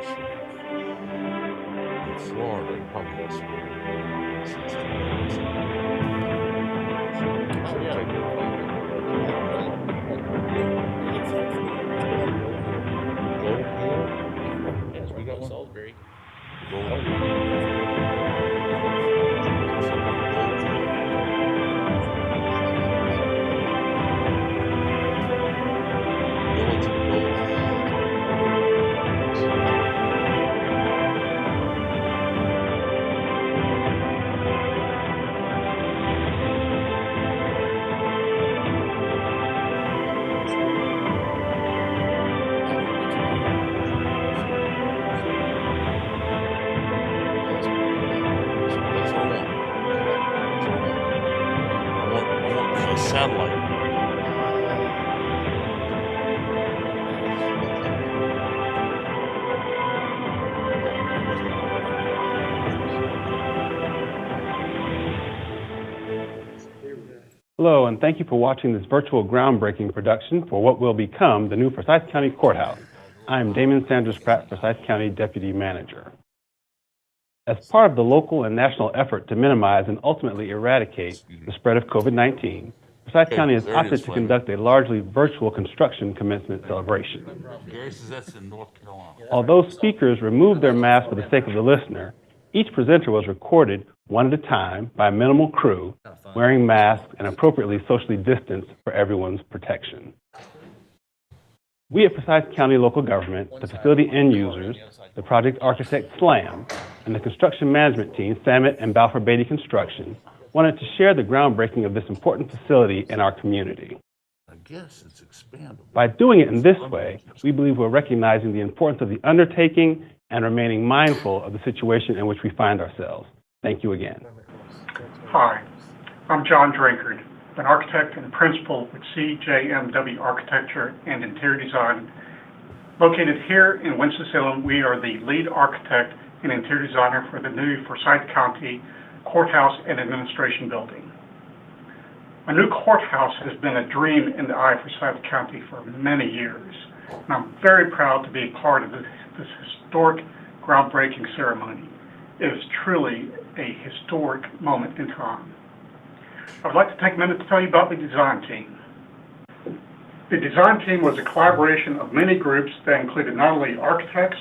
In Florida, you probably got some Oh yeah. take your finger. Gold Hill? Yes, We right got by one? Salisbury. Gold Hill. Something Gold Hill. Village of Gold Hill. That's what I want. That's what I want. I want the satellite view. Hello, and thank you for watching this virtual groundbreaking production for what will become the new Forsyth County Courthouse. I am Damon Sanders Pratt, Forsyth County Deputy Manager. As part of the local and national effort to minimize and ultimately eradicate the spread of COVID-19, Forsyth County has there it is, opted to Fleming. conduct a largely virtual construction commencement celebration. Gary says that's in North Carolina. Although speakers removed their masks for the sake of the listener, each presenter was recorded one at a time by a minimal crew, wearing masks and appropriately socially distanced for everyone's protection. We at Forsyth County Local Government, the facility end users, the project architect SLAM, and the construction management team, Samet and Balfour Beatty Construction, wanted to share the groundbreaking of this important facility in our community. I guess it's expandable. By doing it in this way, we believe we're recognizing the importance of the undertaking and remaining mindful of the situation in which we find ourselves. Thank you again. Hi, I'm John Drinkard, an architect and principal with CJMW Architecture and Interior Design. Located here in Winston-Salem, we are the lead architect and interior designer for the new Forsyth County Courthouse and Administration Building. A new courthouse has been a dream in the eye of Forsyth County for many years, and I'm very proud to be a part of this historic groundbreaking ceremony. It is truly a historic moment in time. I would like to take a minute to tell you about the design team. The design team was a collaboration of many groups that included not only architects,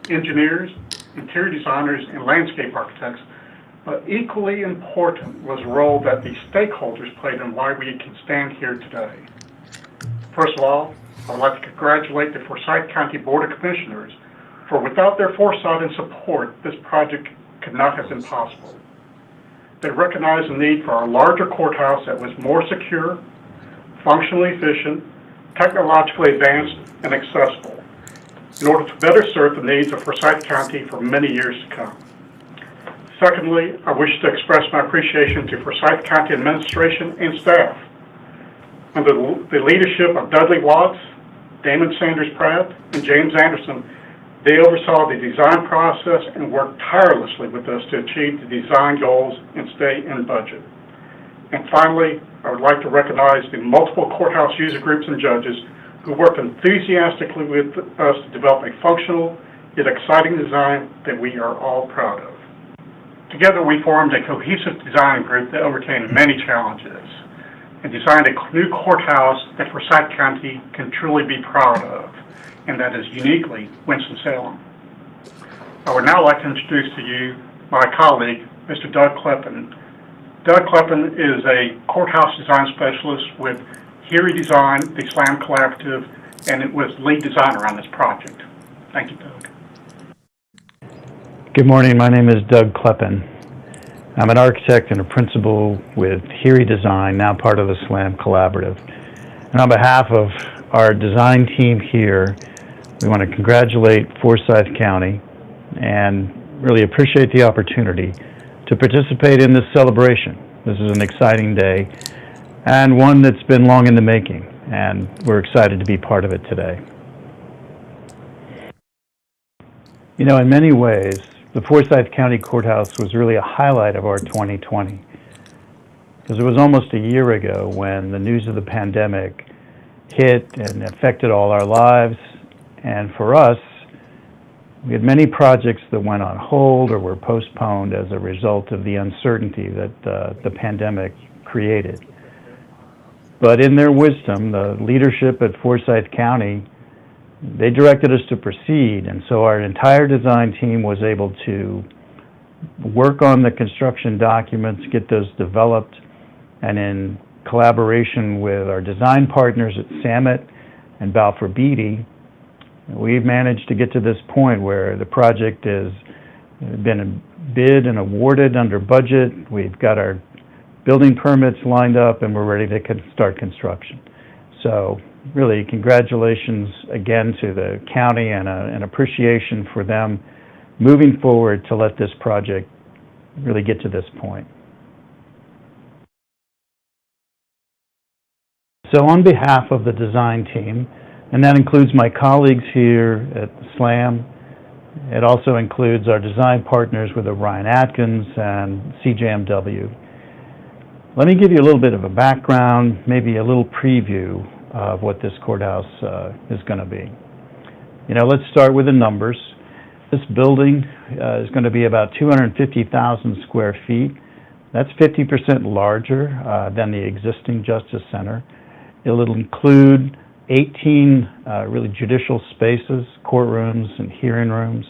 engineers, interior designers, and landscape architects, but equally important was the role that the stakeholders played in why we can stand here today. First of all, I would like to congratulate the Forsyth County Board of Commissioners, for without their foresight and support, this project could not have been possible. They recognized the need for a larger courthouse that was more secure, functionally efficient, technologically advanced, and accessible, in order to better serve the needs of Forsyth County for many years to come. Secondly, I wish to express my appreciation to Forsyth County administration and staff. Under the leadership of Dudley Watts, Damon Sanders Pratt, and James Anderson, they oversaw the design process and worked tirelessly with us to achieve the design goals and stay in budget. And finally, I would like to recognize the multiple courthouse user groups and judges who worked enthusiastically with us to develop a functional yet exciting design that we are all proud of. Together, we formed a cohesive design group that overcame many challenges and designed a new courthouse that Forsyth County can truly be proud of, and that is uniquely Winston-Salem. I would now like to introduce to you my colleague, Mr. Doug Kleppen. Doug Kleppen is a courthouse design specialist with Heery Design, the SLAM Collaborative, and it was lead designer on this project. Thank you, Doug. Good morning, my name is Doug Kleppen. I'm an architect and a principal with Heery Design, now part of the SLAM Collaborative. And on behalf of our design team here, we want to congratulate Forsyth County and really appreciate the opportunity to participate in this celebration. This is an exciting day and one that's been long in the making, and we're excited to be part of it today. You know, in many ways, the Forsyth County Courthouse was really a highlight of our 2020, because it was almost a year ago when the news of the pandemic hit and affected all our lives. And for us, We had many projects that went on hold or were postponed as a result of the uncertainty that the pandemic created. But in their wisdom, the leadership at Forsyth County, they directed us to proceed, and so our entire design team was able to work on the construction documents, get those developed, and in collaboration with our design partners at Samet and Balfour Beatty, we've managed to get to this point where the project has been bid and awarded under budget. We've got our building permits lined up, and we're ready to start construction. So really, congratulations again to the county and an appreciation for them moving forward to let this project really get to this point. So on behalf of the design team, and that includes my colleagues here at SLAM, it also includes our design partners with Orion Atkins and CJMW. Let me give you a little bit of a background, maybe a little preview of what this courthouse is going to be. You know, let's start with the numbers. This building is going to be about 250,000 square feet. That's 50% larger than the existing Justice Center. It'll include 18 really judicial spaces, courtrooms and hearing rooms.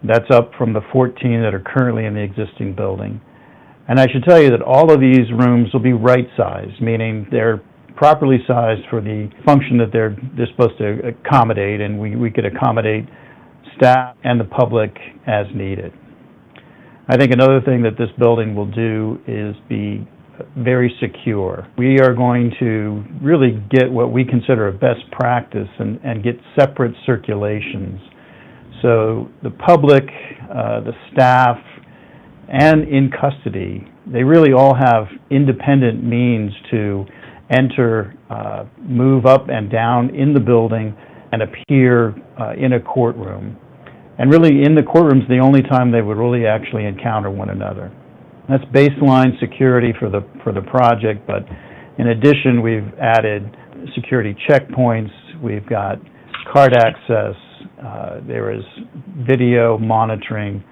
That's up from the 14 that are currently in the existing building. And I should tell you that all of these rooms will be right-sized, meaning they're properly sized for the function that they're supposed to accommodate, and we could accommodate staff and the public as needed. I think another thing that this building will do is be very secure. We are going to really get what we consider a best practice and get separate circulations. So the public, the staff, and in custody, they really all have independent means to enter, move up and down in the building and appear in a courtroom. And really in the courtrooms, the only time they would really actually encounter one another. That's baseline security for the project, but in addition, we've added security checkpoints, we've got card access, there is video monitoring,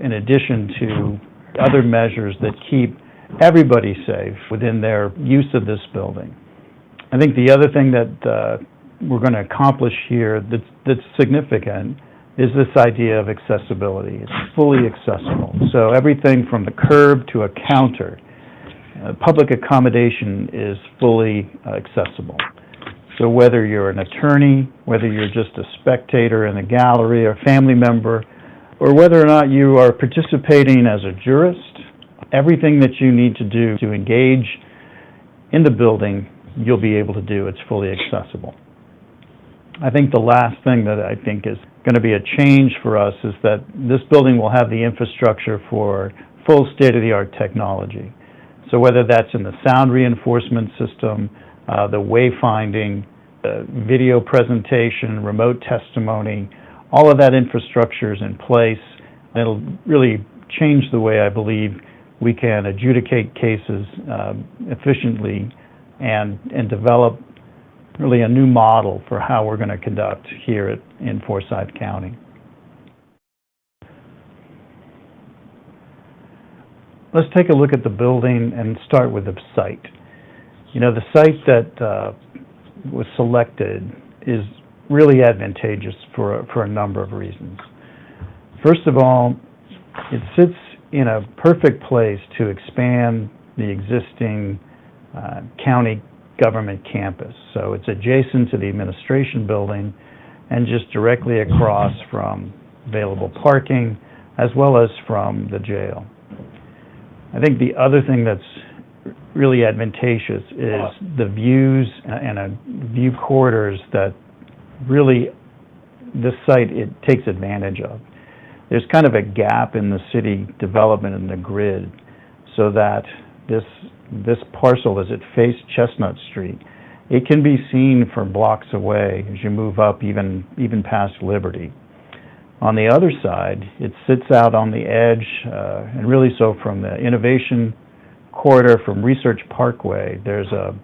in addition to other measures that keep everybody safe within their use of this building. I think the other thing that we're going to accomplish here that's significant is this idea of accessibility. It's fully accessible. So everything from the curb to a counter, public accommodation is fully accessible. So whether you're an attorney, whether you're just a spectator in the gallery or family member, or whether or not you are participating as a jurist, everything that you need to do to engage in the building, you'll be able to do. It's fully accessible. I think the last thing that I think is going to be a change for us is that this building will have the infrastructure for full state-of-the-art technology. So whether that's in the sound reinforcement system, the wayfinding, video presentation, remote testimony, all of that infrastructure is in place. And it'll really change the way I believe we can adjudicate cases efficiently and develop really a new model for how we're going to conduct here in Forsyth County. Let's take a look at the building and start with the site. You know, the site that was selected is really advantageous for a number of reasons. First of all, it sits in a perfect place to expand the existing county government campus. So it's adjacent to the administration building and just directly across from available parking as well as from the jail. I think the other thing that's really advantageous is the views and view corridors that really this site it takes advantage of. There's kind of a gap in the city development and the grid so that this parcel, as it faced Chestnut Street, it can be seen from blocks away as you move up even past Liberty. On the other side, it sits out on the edge, and really so from the Innovation Corridor from Research Parkway, there's a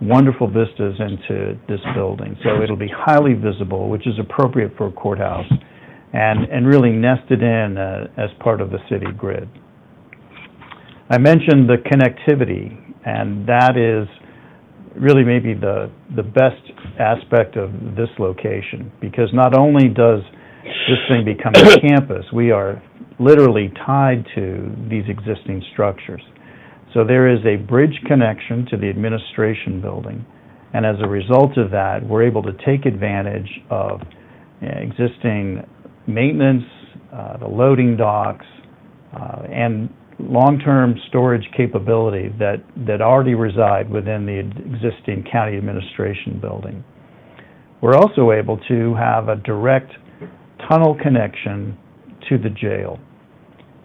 wonderful vistas into this building. So it'll be highly visible, which is appropriate for a courthouse, and really nested in as part of the city grid. I mentioned the connectivity, and that is really maybe the best aspect of this location, because not only does this thing become a campus, we are literally tied to these existing structures. So there is a bridge connection to the administration building, and as a result of that, we're able to take advantage of existing maintenance, the loading docks, and long-term storage capability that already reside within the existing county administration building. We're also able to have a direct tunnel connection to the jail,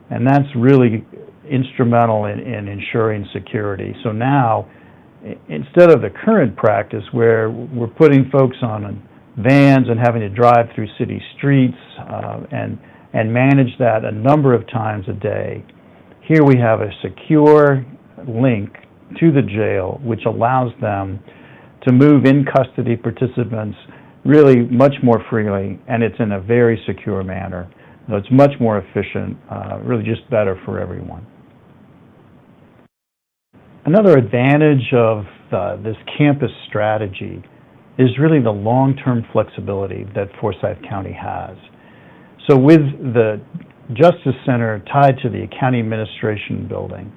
and that's really instrumental in ensuring security. So now, instead of the current practice where we're putting folks on vans and having to drive through city streets and manage that a number of times a day, here we have a secure link to the jail, which allows them to move in custody participants really much more freely, and it's in a very secure manner. So it's much more efficient, really just better for everyone. Another advantage of this campus strategy is really the long-term flexibility that Forsyth County has. So with the Justice Center tied to the county administration building,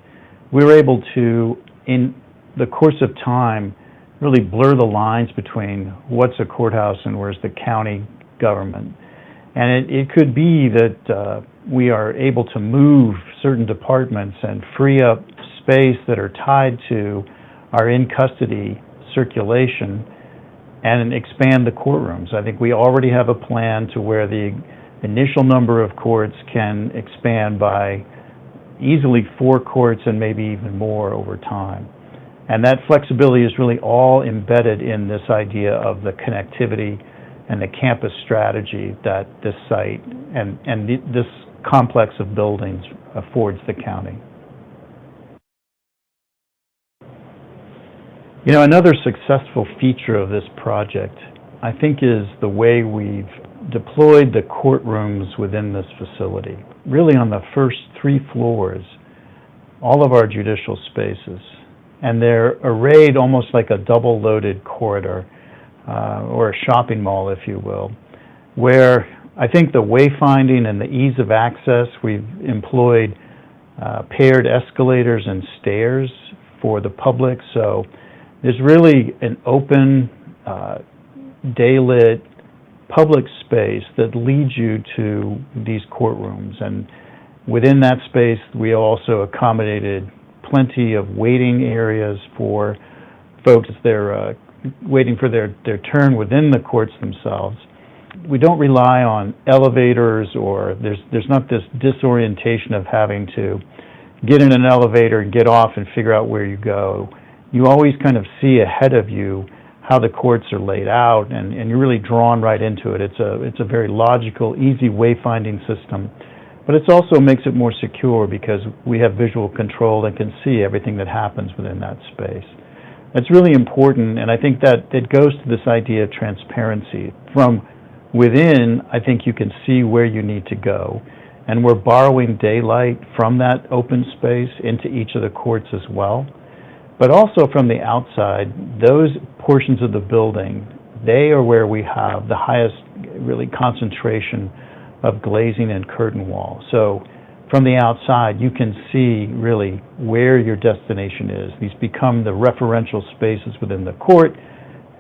we were able to, in the course of time, really blur the lines between what's a courthouse and where's the county government. And it could be that we are able to move certain departments and free up space that are tied to our in-custody circulation and expand the courtrooms. I think we already have a plan to where the initial number of courts can expand by easily 4 courts and maybe even more over time. And that flexibility is really all embedded in this idea of the connectivity and the campus strategy that this site and this complex of buildings affords the county. You know, another successful feature of this project, I think, is the way we've deployed the courtrooms within this facility. Really on the first 3 floors, all of our judicial spaces, and they're arrayed almost like a double-loaded corridor, or a shopping mall, if you will, where I think the wayfinding and the ease of access, we've employed paired escalators and stairs for the public, so there's really an open, daylit public space that leads you to these courtrooms. And within that space, we also accommodated plenty of waiting areas for folks as they're waiting for their turn within the courts themselves. We don't rely on elevators, or there's not this disorientation of having to get in an elevator and get off and figure out where you go. You always kind of see ahead of you how the courts are laid out, and you're really drawn right into it. It's a very logical, easy wayfinding system, but it also makes it more secure because we have visual control and can see everything that happens within that space. That's really important, and I think that it goes to this idea of transparency. From within, I think you can see where you need to go, and we're borrowing daylight from that open space into each of the courts as well. But also from the outside, those portions of the building, they are where we have the highest really concentration of glazing and curtain wall. So from the outside, you can see really where your destination is. These become the referential spaces within the court,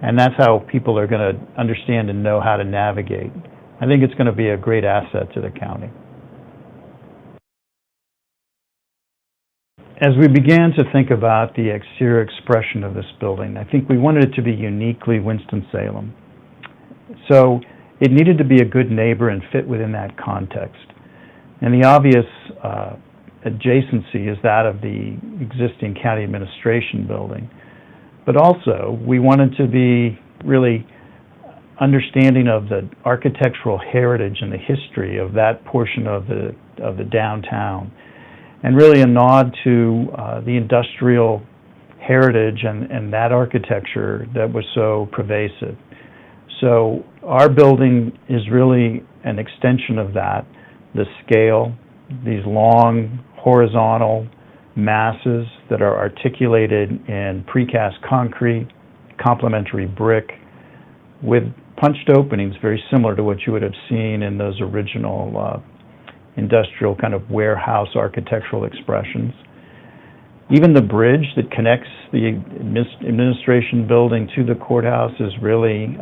and that's how people are going to understand and know how to navigate. I think it's going to be a great asset to the county. As we began to think about the exterior expression of this building, I think we wanted it to be uniquely Winston-Salem. So it needed to be a good neighbor and fit within that context. And the obvious adjacency is that of the existing county administration building. But also, we wanted to be really understanding of the architectural heritage and the history of that portion of the downtown, and really a nod to the industrial heritage and that architecture that was so pervasive. So our building is really an extension of that. The scale, these long horizontal masses that are articulated in precast concrete, complementary brick, with punched openings very similar to what you would have seen in those original industrial kind of warehouse architectural expressions. Even the bridge that connects the administration building to the courthouse is really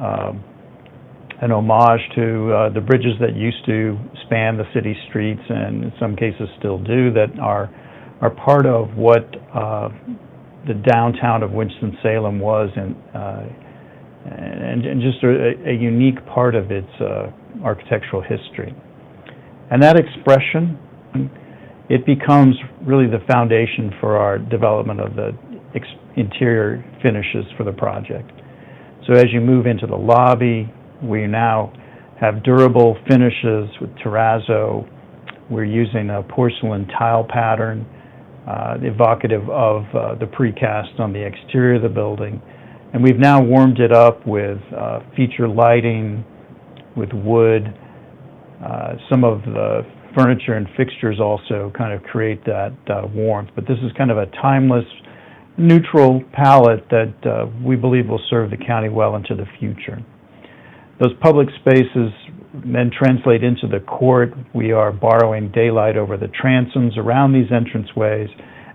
an homage to the bridges that used to span the city streets, and in some cases still do, that are part of what the downtown of Winston-Salem was, and just a unique part of its architectural history. And that expression, it becomes really the foundation for our development of the interior finishes for the project. So as you move into the lobby, we now have durable finishes with terrazzo. We're using a porcelain tile pattern, evocative of the precast on the exterior of the building. And we've now warmed it up with feature lighting, with wood. Some of the furniture and fixtures also kind of create that warmth. But this is kind of a timeless, neutral palette that we believe will serve the county well into the future. Those public spaces then translate into the court. We are borrowing daylight over the transoms around these entranceways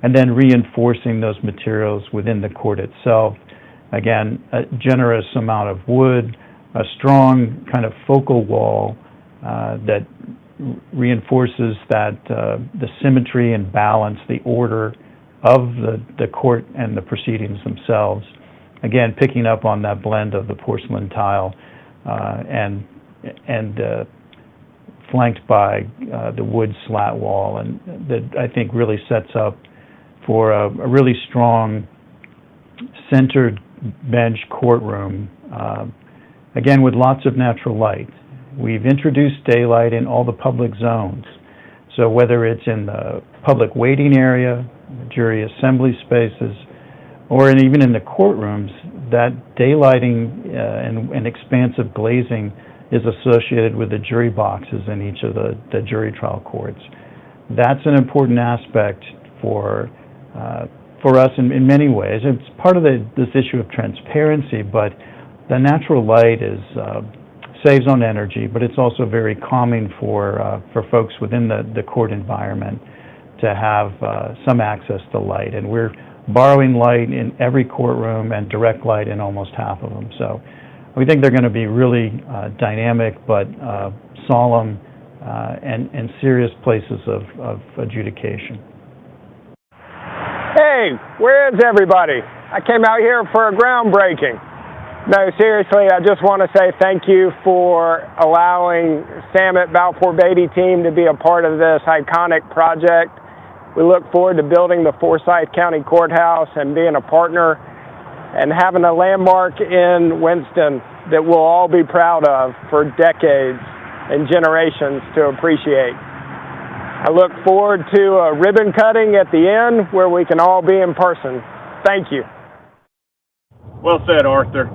and then reinforcing those materials within the court itself. Again, a generous amount of wood, a strong kind of focal wall that reinforces that the symmetry and balance, the order of the court and the proceedings themselves. Again, picking up on that blend of the porcelain tile and flanked by the wood slat wall, and that I think really sets up for a really strong centered bench courtroom, again with lots of natural light. We've introduced daylight in all the public zones. So whether it's in the public waiting area, jury assembly spaces, or even in the courtrooms, that daylighting and expansive glazing is associated with the jury boxes in each of the jury trial courts. That's an important aspect for us in many ways. It's part of this issue of transparency, but the natural light saves on energy, but it's also very calming for folks within the court environment to have some access to light. And we're borrowing light in every courtroom and direct light in almost half of them. So we think they're going to be really dynamic, but solemn and serious places of adjudication. Hey, where is everybody? I came out here for a groundbreaking. No, seriously, I just want to say thank you for allowing Samet Balfour Beatty team to be a part of this iconic project. We look forward to building the Forsyth County Courthouse and being a partner and having a landmark in Winston that we'll all be proud of for decades and generations to appreciate. I look forward to a ribbon cutting at the end where we can all be in person. Thank you. Well said, Arthur.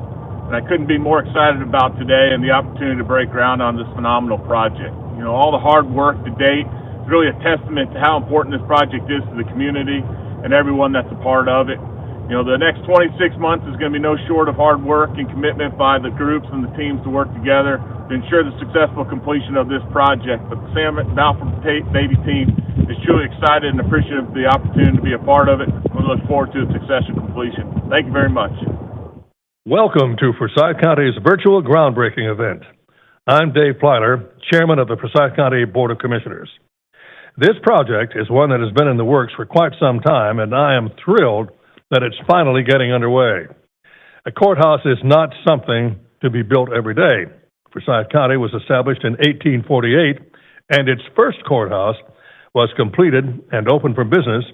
And I couldn't be more excited about today and the opportunity to break ground on this phenomenal project. You know, all the hard work to date is really a testament to how important this project is to the community and everyone that's a part of it. You know, the next 26 months is going to be no short of hard work and commitment by the groups and the teams to work together to ensure the successful completion of this project. But the Samet Balfour Beatty team is truly excited and appreciative of the opportunity to be a part of it. We look forward to its successful completion. Thank you very much. Welcome to Forsyth County's virtual groundbreaking event. I'm Dave Plyler, Chairman of the Forsyth County Board of Commissioners. This project is one that has been in the works for quite some time, and I am thrilled that it's finally getting underway. A courthouse is not something to be built every day. Forsyth County was established in 1848, and its first courthouse was completed and opened for business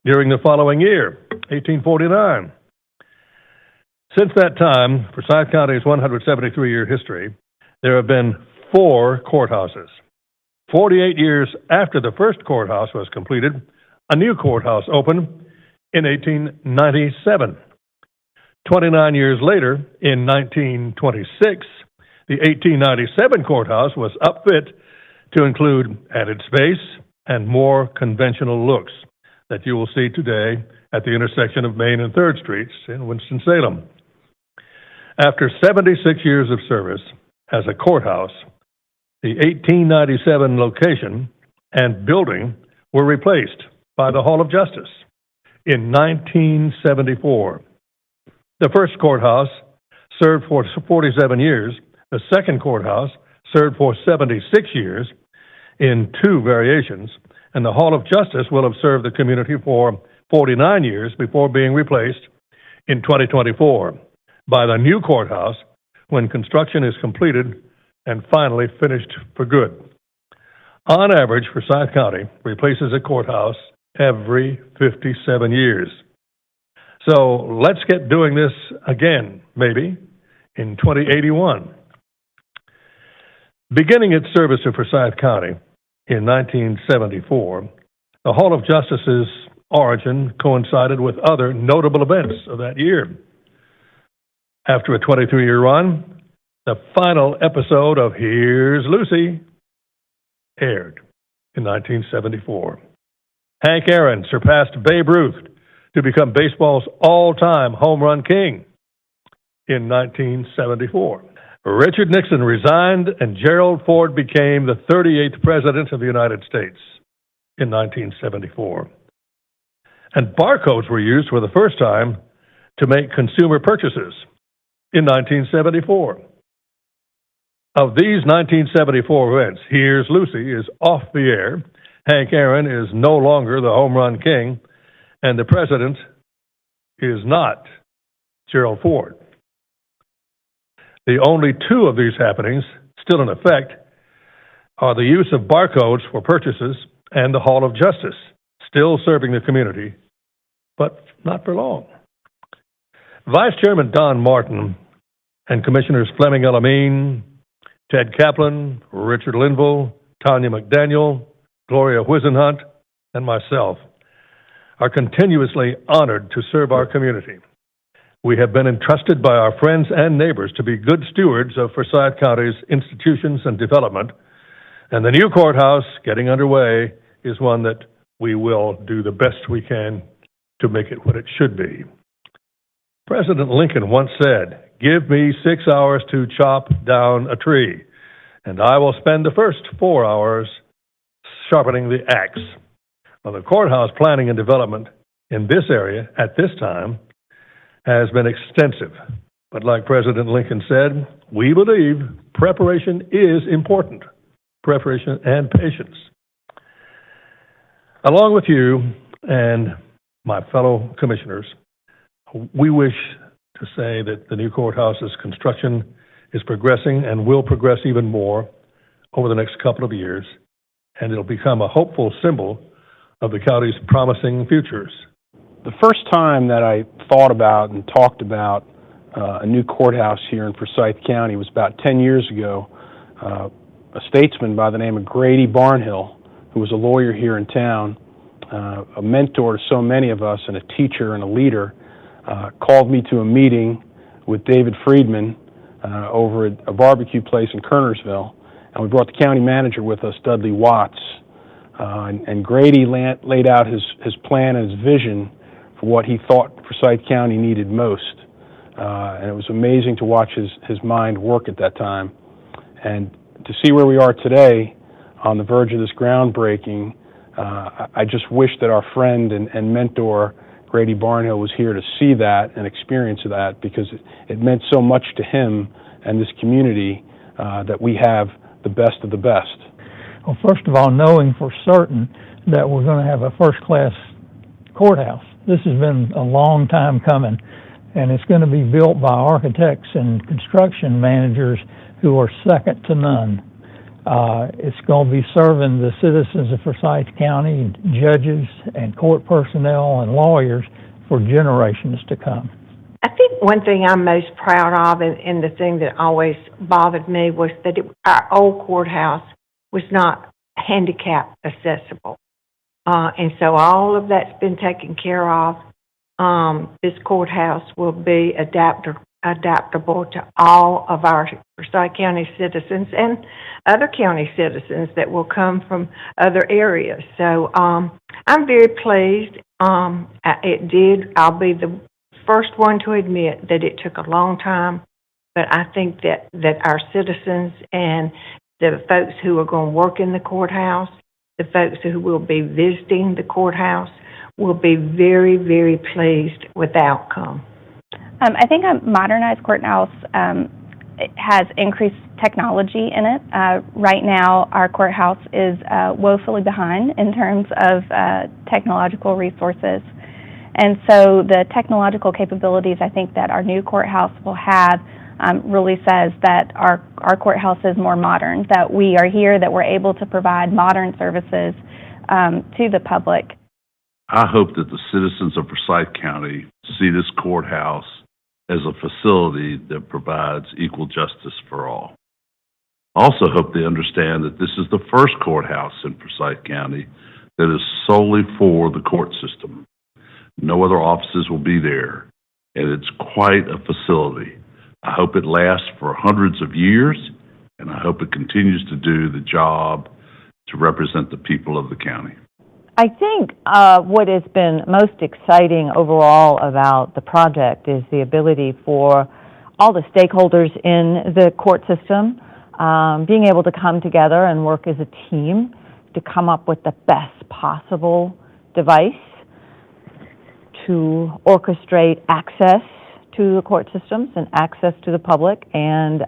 during the following year, 1849. Since that time, Forsyth County's 173-year history, there have been 4 courthouses. 48 years after the first courthouse was completed, a new courthouse opened in 1897. 29 years later, in 1926, the 1897 courthouse was upfit to include added space and more conventional looks that you will see today at the intersection of Main and 3rd Streets in Winston-Salem. After 76 years of service as a courthouse, the 1897 location and building were replaced by the Hall of Justice in 1974. The first courthouse served for 47 years. The second courthouse served for 76 years in 2 variations, and the Hall of Justice will have served the community for 49 years before being replaced in 2024 by the new courthouse when construction is completed and finally finished for good. On average, Forsyth County replaces a courthouse every 57 years. So let's get doing this again, maybe, in 2081. Beginning its service to Forsyth County in 1974, the Hall of Justice's origin coincided with other notable events of that year. After a 23-year run, the final episode of Here's Lucy aired in 1974. Hank Aaron surpassed Babe Ruth to become baseball's all-time home run king in 1974. Richard Nixon resigned and Gerald Ford became the 38th President of the United States in 1974. And barcodes were used for the first time to make consumer purchases in 1974. Of these 1974 events, Here's Lucy is off the air, Hank Aaron is no longer the home run king, and the president is not Gerald Ford. The only 2 of these happenings still in effect are the use of barcodes for purchases and the Hall of Justice, still serving the community, but not for long. Vice Chairman Don Martin and Commissioners Fleming Elamine, Ted Kaplan, Richard Linville, Tanya McDaniel, Gloria Whisenhunt, and myself are continuously honored to serve our community. We have been entrusted by our friends and neighbors to be good stewards of Forsyth County's institutions and development, and the new courthouse getting underway is one that we will do the best we can to make it what it should be. President Lincoln once said, "Give me 6 hours to chop down a tree, and I will spend the first 4 hours sharpening the axe." Well, the courthouse planning and development in this area at this time has been extensive. But like President Lincoln said, we believe preparation is important. Preparation and patience. Along with you and my fellow commissioners, we wish to say that the new courthouse's construction is progressing and will progress even more over the next couple of years, and it'll become a hopeful symbol of the county's promising futures. The first time that I thought about and talked about a new courthouse here in Forsyth County was about 10 years ago. A statesman by the name of Grady Barnhill, who was a lawyer here in town, a mentor to so many of us and a teacher and a leader, called me to a meeting with David Friedman over at a barbecue place in Kernersville, and we brought the county manager with us, Dudley Watts, and Grady laid out his plan and his vision for what he thought Forsyth County needed most, and it was amazing to watch his mind work at that time, and to see where we are today on the verge of this groundbreaking. I just wish that our friend and mentor Grady Barnhill was here to see that and experience that, because it meant so much to him and this community that we have the best of the best. Well, first of all, knowing for certain that we're going to have a first-class courthouse. This has been a long time coming, and it's going to be built by architects and construction managers who are second to none. It's going to be serving the citizens of Forsyth County, judges and court personnel and lawyers for generations to come. I think one thing I'm most proud of, and the thing that always bothered me, was that our old courthouse was not handicap accessible. And so all of that's been taken care of. this courthouse will be adaptable to all of our Forsyth County citizens and other county citizens that will come from other areas. So I'm very pleased. I'll be the first one to admit that it took a long time, but I think that our citizens and the folks who are going to work in the courthouse, the folks who will be visiting the courthouse, will be very, very pleased with the outcome. I think a modernized courthouse has increased technology in it. Right now, our courthouse is woefully behind in terms of technological resources. And so the technological capabilities I think that our new courthouse will have really says that our courthouse is more modern, that we are here, that we're able to provide modern services to the public. I hope that the citizens of Forsyth County see this courthouse as a facility that provides equal justice for all. I also hope they understand that this is the first courthouse in Forsyth County that is solely for the court system. No other offices will be there, and it's quite a facility. I hope it lasts for hundreds of years, and I hope it continues to do the job to represent the people of the county. I think what has been most exciting overall about the project is the ability for all the stakeholders in the court system being able to come together and work as a team to come up with the best possible device to orchestrate access to the court systems and access to the public, and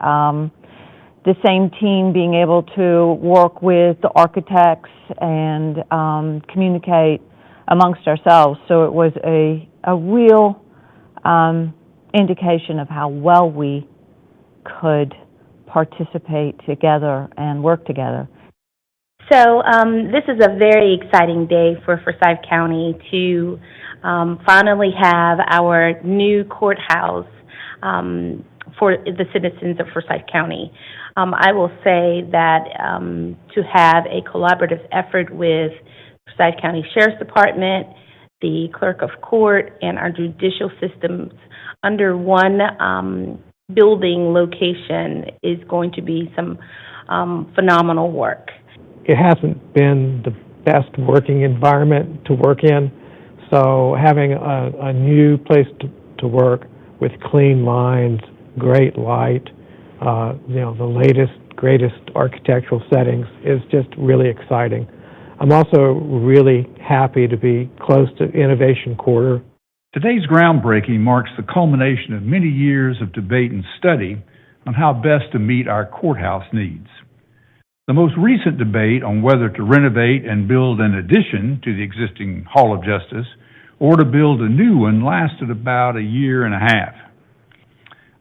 the same team being able to work with the architects and communicate amongst ourselves. So it was a real indication of how well we could participate together and work together. So this is a very exciting day for Forsyth County to finally have our new courthouse for the citizens of Forsyth County. I will say that to have a collaborative effort with Forsyth County Sheriff's Department, the Clerk of Court, and our judicial systems under one building location is going to be some phenomenal work. It hasn't been the best working environment to work in, so having a new place to work with clean lines, great light, the latest, greatest architectural settings is just really exciting. I'm also really happy to be close to Innovation Quarter. Today's groundbreaking marks the culmination of many years of debate and study on how best to meet our courthouse needs. The most recent debate on whether to renovate and build an addition to the existing Hall of Justice or to build a new one lasted about a year and a half.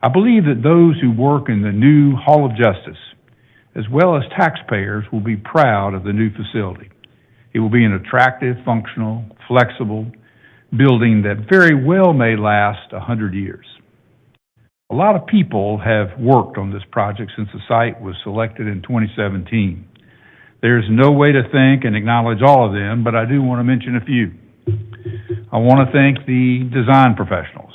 I believe that those who work in the new Hall of Justice, as well as taxpayers, will be proud of the new facility. It will be an attractive, functional, flexible building that very well may last 100 years. A lot of people have worked on this project since the site was selected in 2017. There's no way to thank and acknowledge all of them, but I do want to mention a few. I want to thank the design professionals,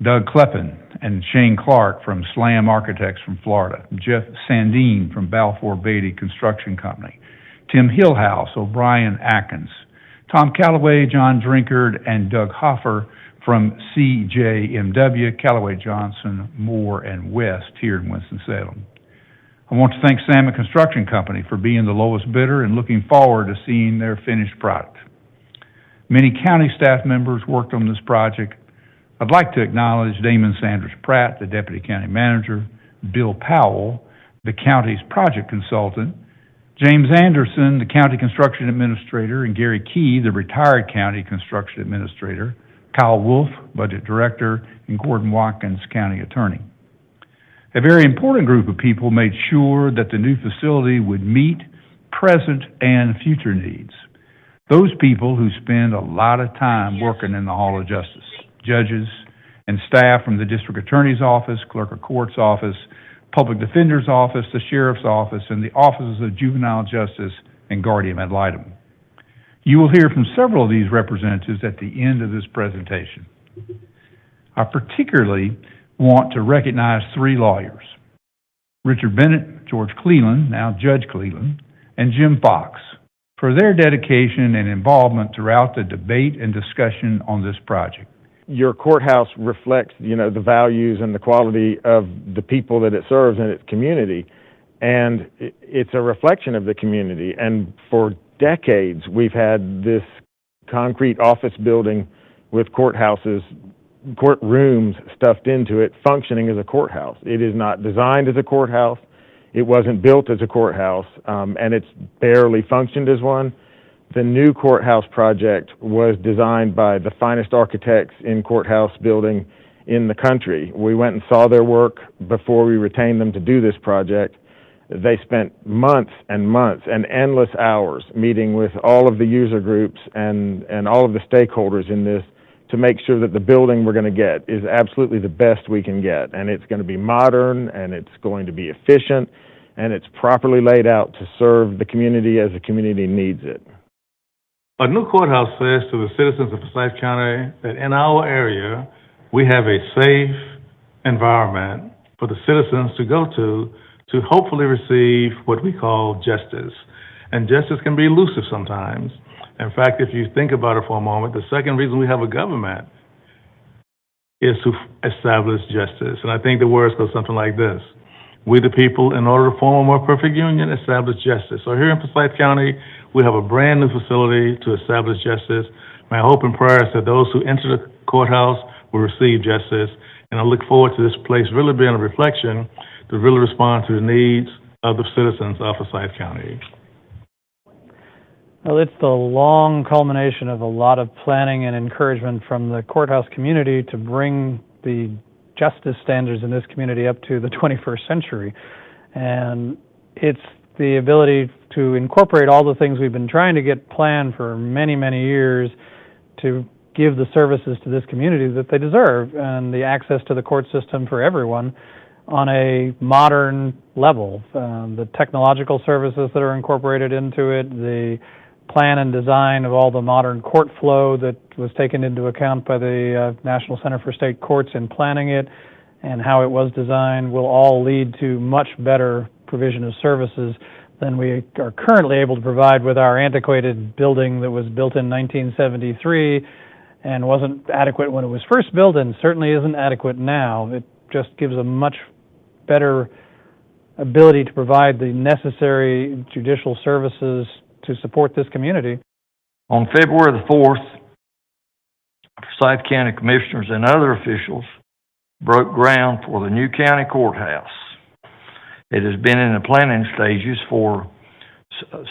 Doug Kleppen and Shane Clark from Slam Architects from Florida, Jeff Sandine from Balfour Beatty Construction Company, Tim Hillhouse, O'Brien Atkins, Tom Callaway, John Drinkard, and Doug Hoffer from CJMW, Callaway Johnson, Moore, and West here in Winston-Salem. I want to thank Salmon Construction Company for being the lowest bidder and looking forward to seeing their finished product. Many county staff members worked on this project. I'd like to acknowledge Damon Sanders Pratt, the Deputy County Manager, Bill Powell, the county's project consultant, James Anderson, the County Construction Administrator, and Gary Key, the retired County Construction Administrator, Kyle Wolf, Budget Director, and Gordon Watkins, County Attorney. A very important group of people made sure that the new facility would meet present and future needs. Those people who spend a lot of time working in the Hall of Justice, judges and staff from the District Attorney's Office, Clerk of Court's Office, Public Defender's Office, the Sheriff's Office, and the Offices of Juvenile Justice and Guardian Ad Litem. You will hear from several of these representatives at the end of this presentation. I particularly want to recognize 3 lawyers, Richard Bennett, George Cleland, now Judge Cleland, and Jim Fox, for their dedication and involvement throughout the debate and discussion on this project. Your courthouse reflects, the values and the quality of the people that it serves in its community, and it's a reflection of the community. And for decades, we've had this concrete office building with courtrooms stuffed into it, functioning as a courthouse. It is not designed as a courthouse. It wasn't built as a courthouse, and it's barely functioned as one. The new courthouse project was designed by the finest architects in courthouse building in the country. We went and saw their work before we retained them to do this project. They spent months and months and endless hours meeting with all of the user groups and all of the stakeholders in this to make sure that the building we're going to get is absolutely the best we can get. And it's going to be modern, and it's going to be efficient, and it's properly laid out to serve the community as the community needs it. A new courthouse says to the citizens of Forsyth County that in our area, we have a safe environment for the citizens to go to hopefully receive what we call justice. And justice can be elusive sometimes. In fact, if you think about it for a moment, the second reason we have a government is to establish justice. And I think the words go something like this: we the people, in order to form a more perfect union, establish justice. So here in Forsyth County, we have a brand new facility to establish justice. My hope and prayer is that those who enter the courthouse will receive justice. And I look forward to this place really being a reflection to really respond to the needs of the citizens of Forsyth County. Well, it's the long culmination of a lot of planning and encouragement from the courthouse community to bring the justice standards in this community up to the 21st century. And it's the ability to incorporate all the things we've been trying to get planned for many, many years to give the services to this community that they deserve, and the access to the court system for everyone on a modern level. The technological services that are incorporated into it, the plan and design of all the modern court flow that was taken into account by the National Center for State Courts in planning it, and how it was designed will all lead to much better provision of services than we are currently able to provide with our antiquated building that was built in 1973 and wasn't adequate when it was first built, and certainly isn't adequate now. It just gives a much better ability to provide the necessary judicial services to support this community. On February the 4th, Forsyth County Commissioners and other officials broke ground for the new county courthouse. It has been in the planning stages for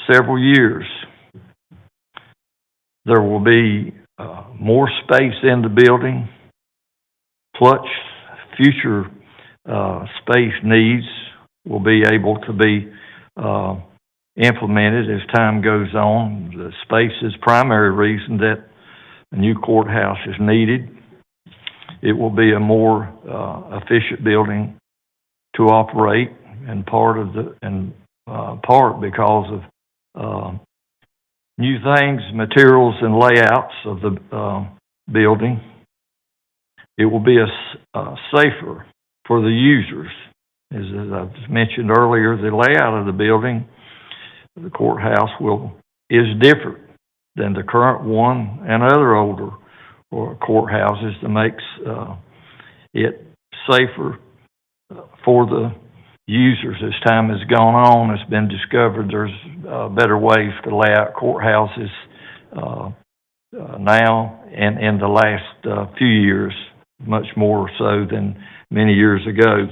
several years. There will be more space in the building, plus future space needs will be able to be implemented as time goes on. The space is the primary reason that a new courthouse is needed. It will be a more efficient building to operate, and part because of new things, materials, and layouts of the building. It will be safer for the users. As I've mentioned earlier, the layout of the building, the courthouse is different than the current one and other older courthouses that makes it safer for the users. As time has gone on, it's been discovered there's better ways to lay out courthouses now and in the last few years, much more so than many years ago.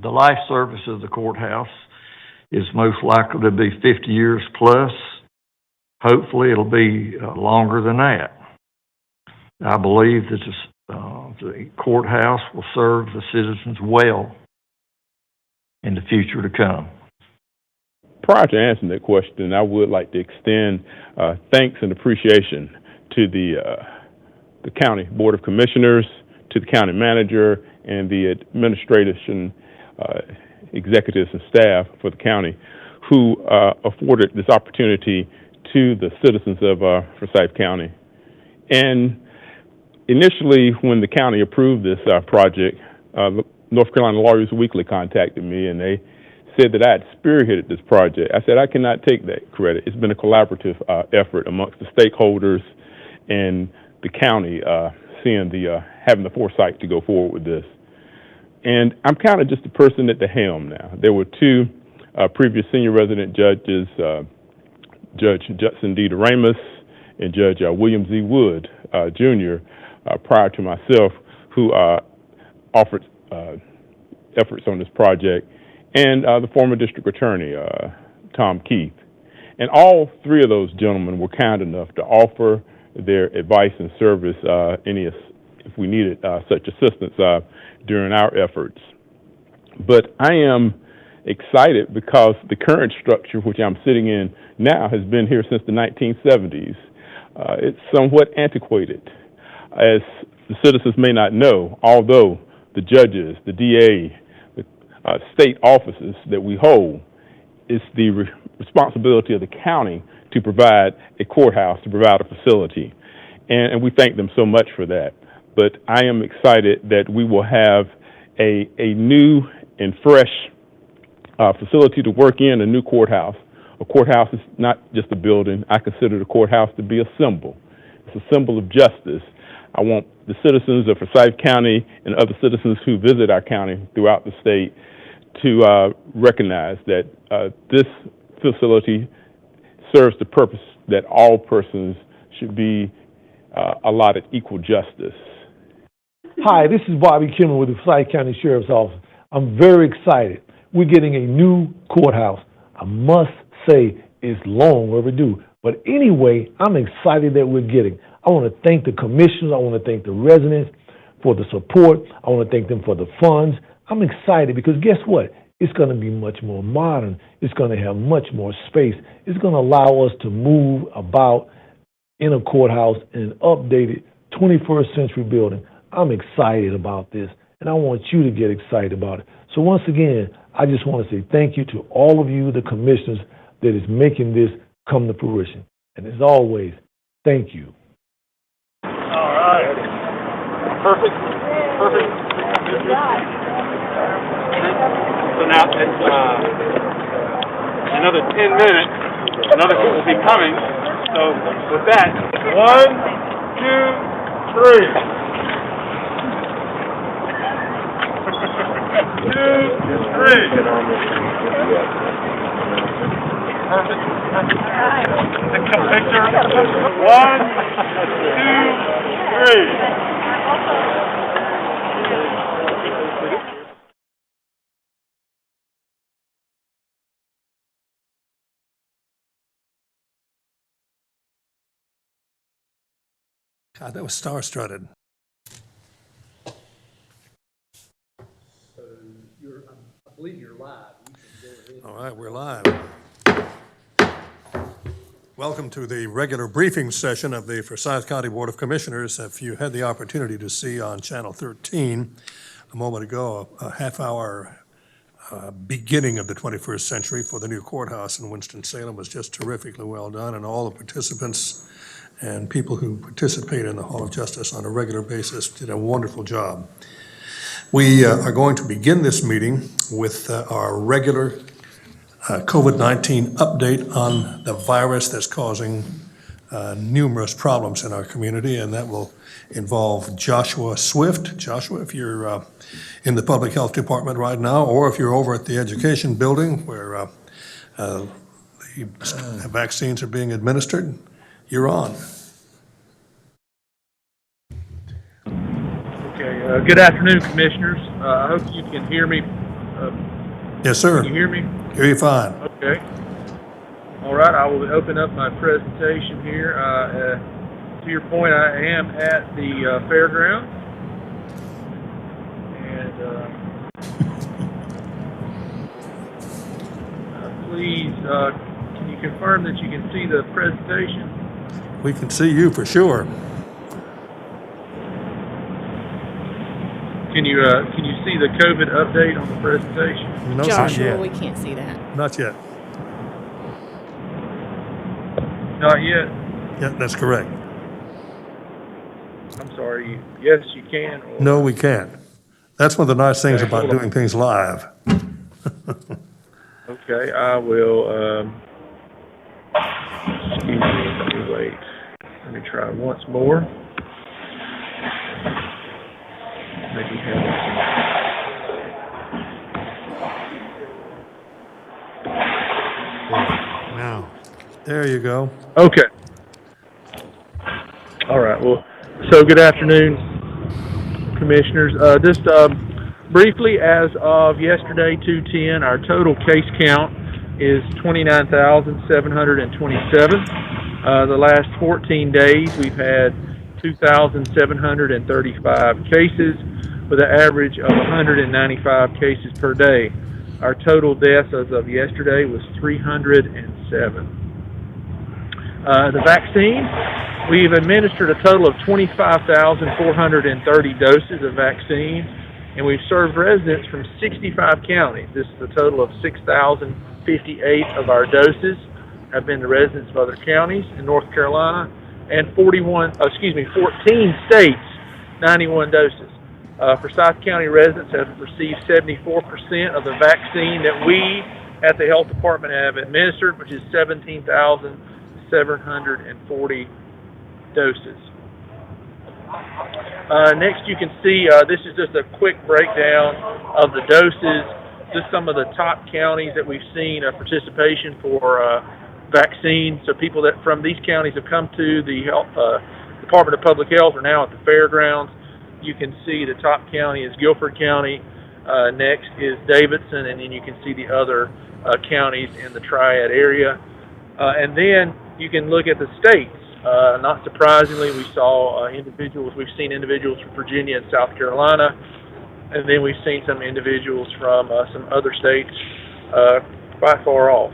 The life service of the courthouse is most likely to be 50 years plus. Hopefully it'll be longer than that. I believe that the courthouse will serve the citizens well in the future to come. Prior to answering that question, I would like to extend thanks and appreciation to the County Board of Commissioners, to the County Manager, and the administration, executives and staff for the county who afforded this opportunity to the citizens of Forsyth County. And initially, when the county approved this project, North Carolina Lawyers Weekly contacted me, and they said that I had spearheaded this project. I said I cannot take that credit. It's been a collaborative effort amongst the stakeholders and the county having the foresight to go forward with this. And I'm kind of just a person at the helm now. There were two previous senior resident judges, Judge Judson D. Doremus and Judge William Z. Wood, Jr., prior to myself, who offered efforts on this project, and the former district attorney, Tom Keith. And all three of those gentlemen were kind enough to offer their advice and service if we needed such assistance during our efforts. But I am excited because the current structure, which I'm sitting in now, has been here since the 1970s. It's somewhat antiquated. As the citizens may not know, although the judges, the DA, the state offices that we hold, it's the responsibility of the county to provide a courthouse, to provide a facility. And we thank them so much for that. But I am excited that we will have a new and fresh facility to work in, a new courthouse. A courthouse is not just a building. I consider the courthouse to be a symbol. It's a symbol of justice. I want the citizens of Forsyth County and other citizens who visit our county throughout the state to recognize that this facility serves the purpose that all persons should be allotted equal justice. Hi, this is Bobby Kimmel with the Forsyth County Sheriff's Office. I'm very excited. We're getting a new courthouse. I must say it's long overdue. But anyway, I'm excited that we're getting. I want to thank the commissioners. I want to thank the residents for the support. I want to thank them for the funds. I'm excited because guess what? It's going to be much more modern. It's going to have much more space. It's going to allow us to move about in a courthouse in an updated 21st century building. I'm excited about this, and I want you to get excited about it. So once again, I just want to say thank you to all of you, the commissioners, that is making this come to fruition. And as always, thank you. All right. Perfect. So now it's another 10 minutes. Another group will be coming. So with that, 1, 2, 3. 2, 3. Perfect. Picture. 1, 2, 3. God, that was star-studded. I believe you're live. You can go ahead. All right, we're live. Welcome to the regular briefing session of the Forsyth County Board of Commissioners. If you had the opportunity to see on Channel 13 a moment ago, a half-hour beginning of the 21st century for the new courthouse in Winston-Salem was just terrifically well done, and all the participants and people who participate in the Hall of Justice on a regular basis did a wonderful job. We are going to begin this meeting with our regular COVID-19 update on the virus that's causing numerous problems in our community, and that will involve Joshua Swift. Joshua, if you're in the Public Health Department right now, or if you're over at the Education Building where the vaccines are being administered, you're on. Okay. Good afternoon, Commissioners. I hope you can hear me. Yes, sir. Can you hear me? Hear you fine. Okay. All right. I will open up my presentation here. To your point, I am at the fairground. And please, can you confirm that you can see the presentation? We can see you for sure. Can you see the COVID update on the presentation? No, Joshua, we can't see that. Not yet. Not yet. Yeah, that's correct. I'm sorry. Yes, you can. Or, No, we can't. That's one of the nice things Okay, about hold on. doing things live. Okay, I will, excuse me, let me wait. Let me try once more. Maybe have Now, there you go. Okay. All right, well, so good afternoon, Commissioners. Just briefly, as of yesterday, 2/10, our total case count is 29,727. The last 14 days, we've had 2,735 cases with an average of 195 cases per day. Our total deaths as of yesterday was 307. The vaccine, we've administered a total of 25,430 doses of vaccine, and we've served residents from 65 counties. This is a total of 6,058 of our doses have been to residents of other counties in North Carolina, and 14 states, 91 doses. Forsyth County residents have received 74% of the vaccine that we at the health department have administered, which is 17,740 doses. Next, you can see this is just a quick breakdown of the doses, just some of the top counties that we've seen participation for vaccine. So people that from these counties have come to the Department of Public Health are now at the fairgrounds. You can see the top county is Guilford County, next is Davidson, and then you can see the other counties in the Triad area. And then you can look at the states. Not surprisingly, we saw we've seen individuals from Virginia and South Carolina, and then we've seen some individuals from some other states quite far off.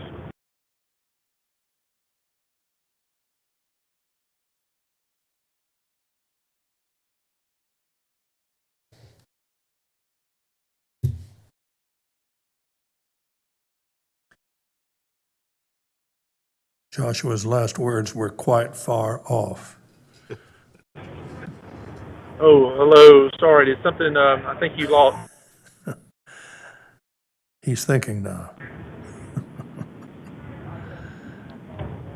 Joshua's last words were quite far off. Oh, hello. Sorry, did something, I think you lost. He's thinking now.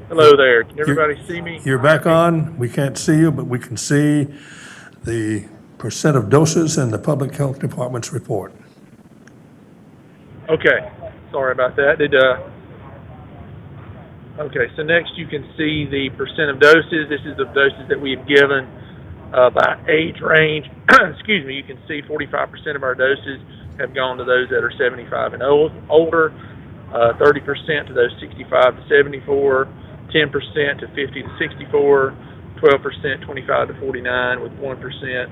Hello there. Can everybody see me? You're back on. We can't see you, but we can see the percent of doses in the Public Health Department's report. Okay. Sorry about that. Okay, so next you can see the percent of doses. This is the doses that we have given by age range. Excuse me, you can see 45% of our doses have gone to those that are 75 and older, 30% to those 65 to 74, 10% to 50 to 64, 12% 25 to 49, with 1%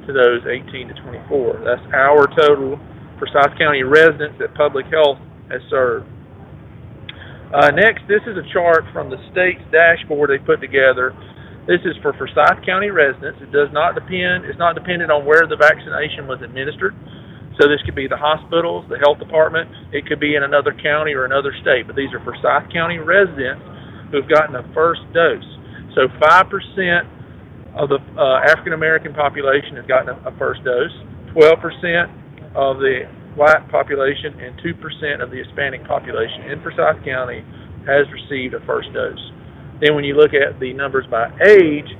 to those 18 to 24. That's our total Forsyth County residents that Public Health has served. Next, this is a chart from the state's dashboard they put together. This is for Forsyth County residents. It's not dependent on where the vaccination was administered. So this could be the hospitals, the health department. It could be in another county or another state. But these are Forsyth County residents who've gotten a first dose. So 5% of the African American population has gotten a first dose, 12% of the white population, and 2% of the Hispanic population in Forsyth County has received a first dose. Then when you look at the numbers by age,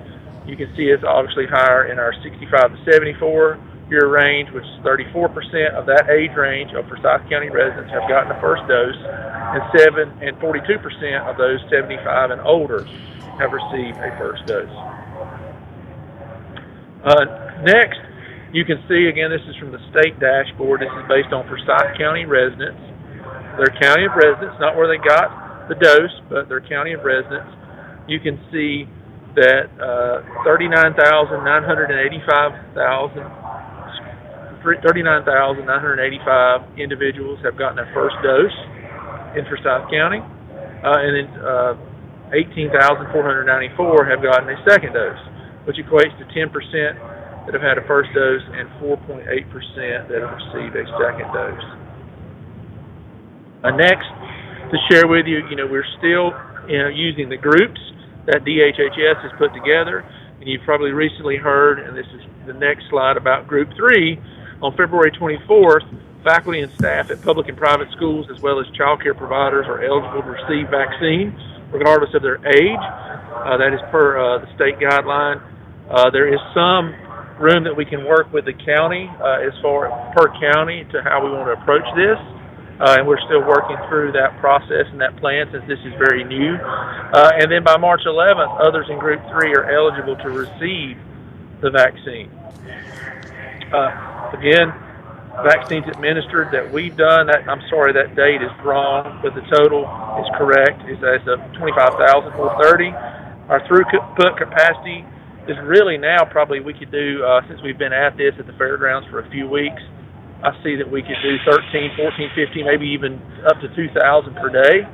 you can see it's obviously higher in our 65 to 74 year range, which is 34% of that age range of Forsyth County residents have gotten a first dose, and 42% of those 75 and older have received a first dose. Next, you can see, again, this is from the state dashboard. This is based on Forsyth County residents. Their county of residence, not where they got the dose, but their county of residence. You can see that 39,985 individuals have gotten their first dose in Forsyth County, and then 18,494 have gotten a second dose, which equates to 10% that have had a first dose and 4.8% that have received a second dose. Next, to share with you, we're still using the groups that DHHS has put together. And you've probably recently heard, and this is the next slide, about Group 3. On February 24th, faculty and staff at public and private schools, as well as child care providers, are eligible to receive vaccine regardless of their age. That is per the state guideline. There is some room that we can work with the county as far per county to how we want to approach this. And we're still working through that process and that plan since this is very new. And then by March 11th, others in Group 3 are eligible to receive the vaccine. Again, vaccines administered that we've done, I'm sorry, that date is wrong, but the total is correct. It's as of 25,430. Our throughput capacity is really now probably we could do, since we've been at this at the fairgrounds for a few weeks, I see that we could do 13, 14, 15, maybe even up to 2,000 per day.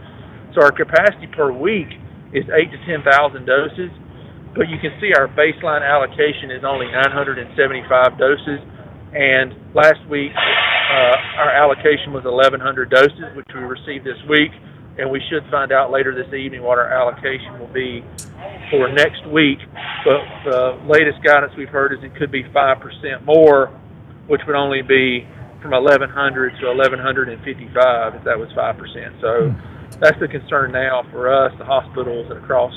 So our capacity per week is 8 to 10,000 doses, but you can see our baseline allocation is only 975 doses. And last week, our allocation was 1,100 doses, which we received this week, and we should find out later this evening what our allocation will be for next week. But the latest guidance we've heard is it could be 5% more, which would only be from 1,100 to 1,155 if that was 5%. So that's the concern now for us, the hospitals and across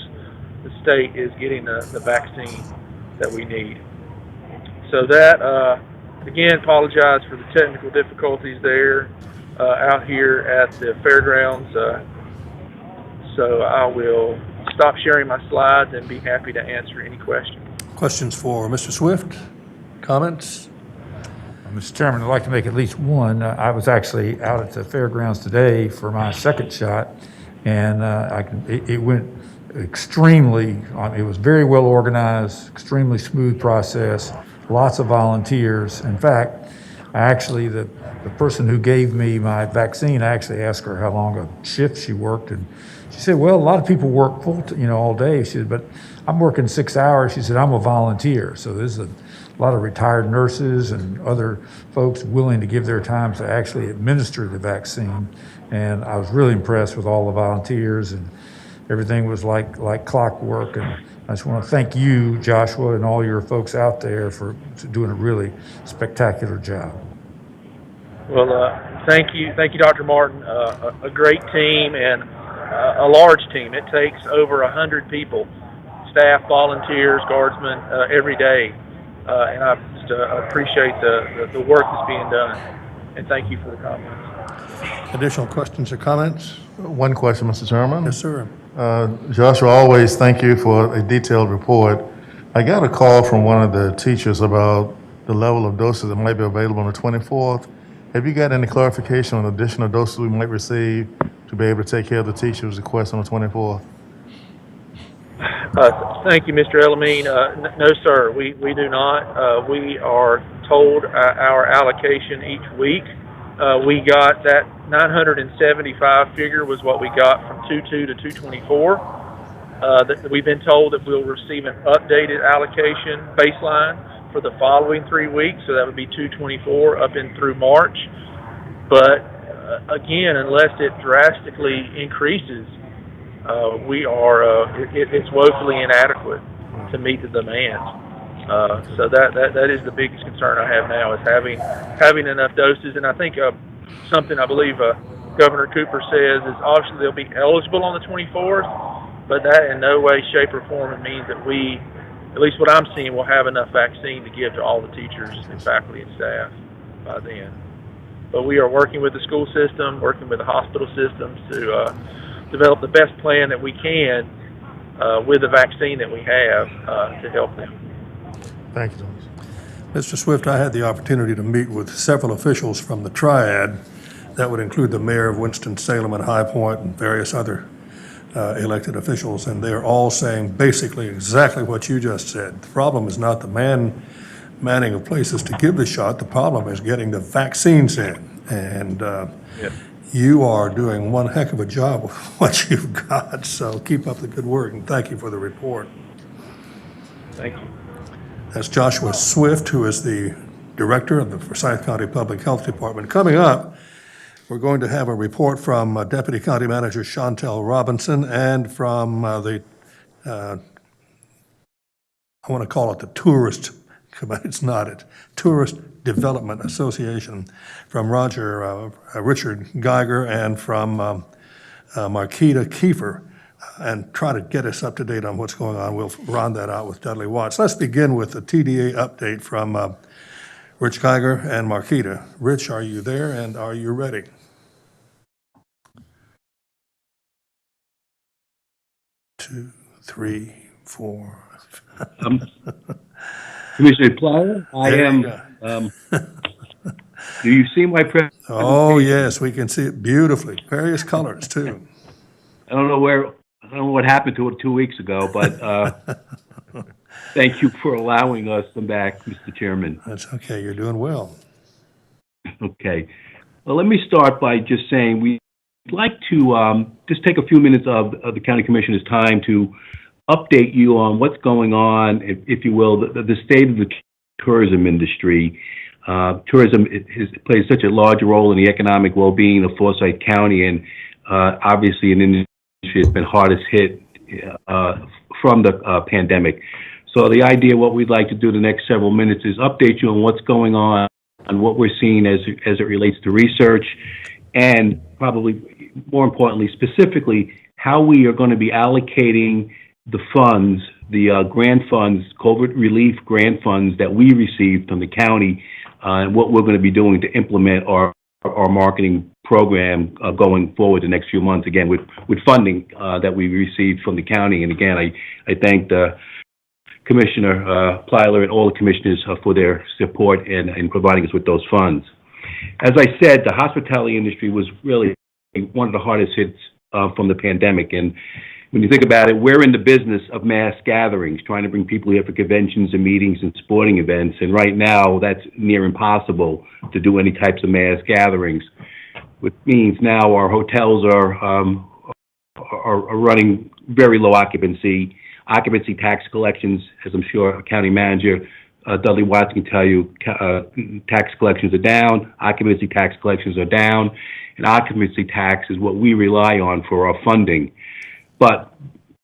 the state, is getting the vaccine that we need. So that, again, apologize for the technical difficulties there out here at the fairgrounds. So I will stop sharing my slides and be happy to answer any questions. Questions for Mr. Swift? Comments? Mr. Chairman, I'd like to make at least one. I was actually out at the fairgrounds today for my second shot, and it went extremely, it was very well organized, extremely smooth process, lots of volunteers. In fact, the person who gave me my vaccine, I actually asked her how long a shift she worked, and she said, well, a lot of people work all day. She said, but I'm working 6 hours. She said, I'm a volunteer. So there's a lot of retired nurses and other folks willing to give their time to actually administer the vaccine. And I was really impressed with all the volunteers, and everything was like clockwork. And I just want to thank you, Joshua, and all your folks out there for doing a really spectacular job. Well, thank you, Dr. Martin. A great team and a large team. It takes over 100 people, staff, volunteers, guardsmen, every day. And I just appreciate the work that's being done. And thank you for the comments. Additional questions or comments? One question, Mr. Chairman. Yes, sir. Joshua, always thank you for a detailed report. I got a call from one of the teachers about the level of doses that might be available on the 24th. Have you got any clarification on additional doses we might receive to be able to take care of the teacher's request on the 24th? Thank you, Mr. Elamine. No, sir, we do not. We are told our allocation each week. We got that 975 figure was what we got from 2/2 to 2/24. We've been told that we'll receive an updated allocation baseline for the following 3 weeks, so that would be 2/24 up and through March. But again, unless it drastically increases, it's woefully inadequate to meet the demand. So that is the biggest concern I have now, is having enough doses. And I think something I believe Governor Cooper says is obviously they'll be eligible on the 24th, but that in no way, shape, or form means that we, at least what I'm seeing, will have enough vaccine to give to all the teachers and faculty and staff by then. But we are working with the school system, working with the hospital systems to develop the best plan that we can with the vaccine that we have to help them. Thank you, Thomas. Mr. Swift, I had the opportunity to meet with several officials from the Triad. That would include the mayor of Winston-Salem and High Point and various other elected officials, and they're all saying basically exactly what you just said. The problem is not the manning of places to give the shot. The problem is getting the vaccines in. And you are doing one heck of a job with what you've got, so keep up the good work, and thank you for the report. Thank you. That's Joshua Swift, who is the director of the Forsyth County Public Health Department. Coming up, we're going to have a report from Deputy County Manager Chantel Robinson and from I want to call it the Tourist, but it's not it, Tourist Development Association, from Richard Geiger and from Marquita Kiefer, and try to get us up to date on what's going on. We'll round that out with Dudley Watts. Let's begin with the TDA update from Rich Geiger and Marquita. Rich, are you there and are you ready? Two, three, four. Commissioner Plyer, I am. Do you see my presentation? Oh, yes, we can see it beautifully. Various colors, too. I don't know what happened to it 2 weeks ago, but thank you for allowing us to come back, Mr. Chairman. That's okay. You're doing well. Okay. Well, let me start by just saying we'd like to just take a few minutes of the County Commissioner's time to update you on what's going on, if you will, the state of the tourism industry. Tourism plays such a large role in the economic well-being of Forsyth County, and obviously an industry that's been hardest hit from the pandemic. So the idea, what we'd like to do the next several minutes is update you on what's going on and what we're seeing as it relates to research, and probably more importantly, specifically, how we are going to be allocating the funds, the grant funds, COVID relief grant funds that we received from the county, and what we're going to be doing to implement our marketing program going forward the next few months, again, with funding that we received from the county. And again, I thank the Commissioner Plyler and all the commissioners for their support in providing us with those funds. As I said, the hospitality industry was really one of the hardest hits from the pandemic. And when you think about it, we're in the business of mass gatherings, trying to bring people here for conventions and meetings and sporting events. And right now, that's near impossible to do any types of mass gatherings, which means now our hotels are running very low occupancy. Occupancy tax collections, as I'm sure County Manager Dudley Watts can tell you, tax collections are down, occupancy tax collections are down, and occupancy tax is what we rely on for our funding. But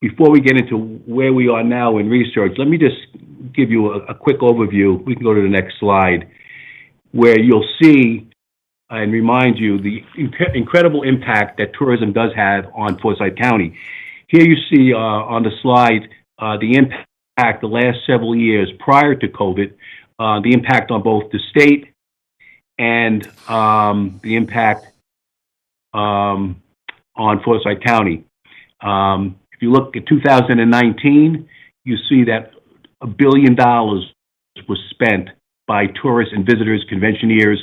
before we get into where we are now in research, let me just give you a quick overview. We can go to the next slide, where you'll see and remind you the incredible impact that tourism does have on Forsyth County. Here you see on the slide the impact the last several years prior to COVID, the impact on both the state and the impact on Forsyth County. If you look at 2019, you see that $1 billion was spent by tourists and visitors, conventioneers,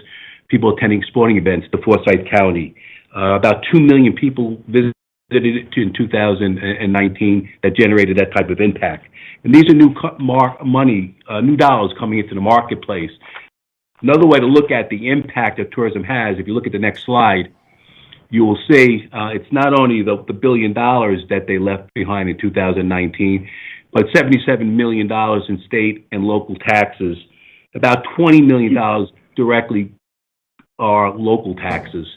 people attending sporting events to Forsyth County. About 2 million people visited it in 2019 that generated that type of impact. And these are new dollars coming into the marketplace. Another way to look at the impact that tourism has, if you look at the next slide, you will see it's not only the $1 billion that they left behind in 2019, but $77 million in state and local taxes. About $20 million directly are local taxes.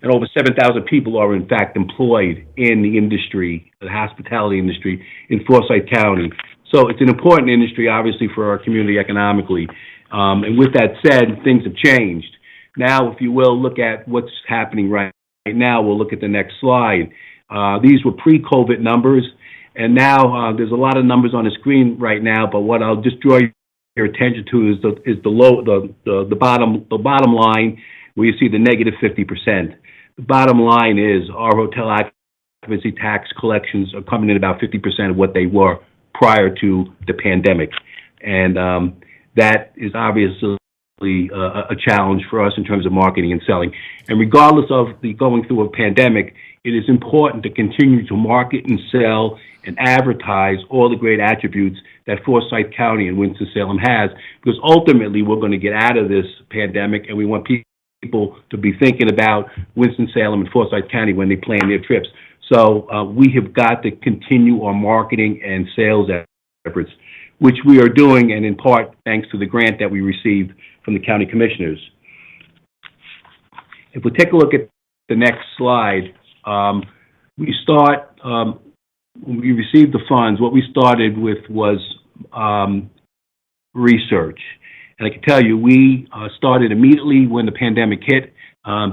And over 7,000 people are, in fact, employed in the industry, the hospitality industry in Forsyth County. So it's an important industry, obviously, for our community economically. And with that said, things have changed. Now, if you will, look at what's happening right now. We'll look at the next slide. These were pre-COVID numbers, and now there's a lot of numbers on the screen right now. But what I'll just draw your attention to is the bottom line, where you see the negative 50%. The bottom line is our hotel occupancy tax collections are coming in about 50% of what they were prior to the pandemic, and that is obviously a challenge for us in terms of marketing and selling. And regardless of the going through a pandemic, it is important to continue to market and sell and advertise all the great attributes that Forsyth County and Winston-Salem has, because ultimately we're going to get out of this pandemic, and we want people to be thinking about Winston-Salem and Forsyth County when they plan their trips. So we have got to continue our marketing and sales efforts, which we are doing, and in part thanks to the grant that we received from the county commissioners. If we take a look at the next slide, we start, when we received the funds, what we started with was research. And I can tell you, we started immediately when the pandemic hit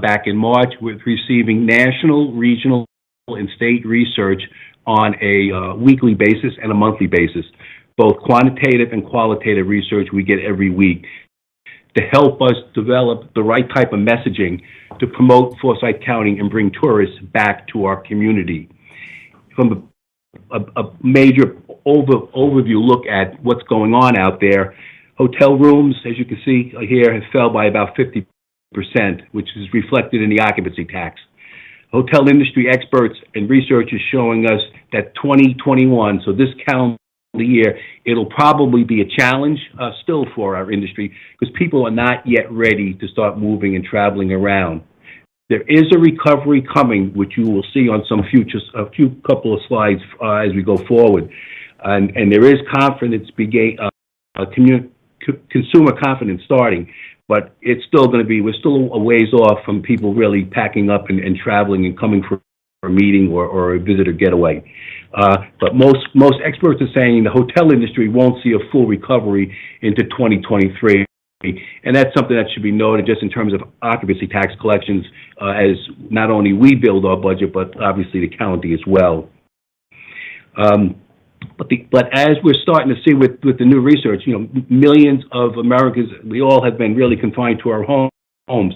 back in March with receiving national, regional, and state research on a weekly basis and a monthly basis. Both quantitative and qualitative research we get every week to help us develop the right type of messaging to promote Forsyth County and bring tourists back to our community. From a major overview look at what's going on out there, hotel rooms, as you can see here, have fell by about 50%, which is reflected in the occupancy tax. Hotel industry experts and research is showing us that 2021, so this calendar year, it'll probably be a challenge still for our industry because people are not yet ready to start moving and traveling around. There is a recovery coming, which you will see on some couple of slides as we go forward, and there is confidence, consumer confidence starting, but it's still going to be, we're still a ways off from people really packing up and traveling and coming for a meeting or a visitor getaway. But most experts are saying the hotel industry won't see a full recovery into 2023. And that's something that should be noted just in terms of occupancy tax collections, as not only we build our budget, but obviously the county as well. But as we're starting to see with the new research, millions of Americans, we all have been really confined to our homes.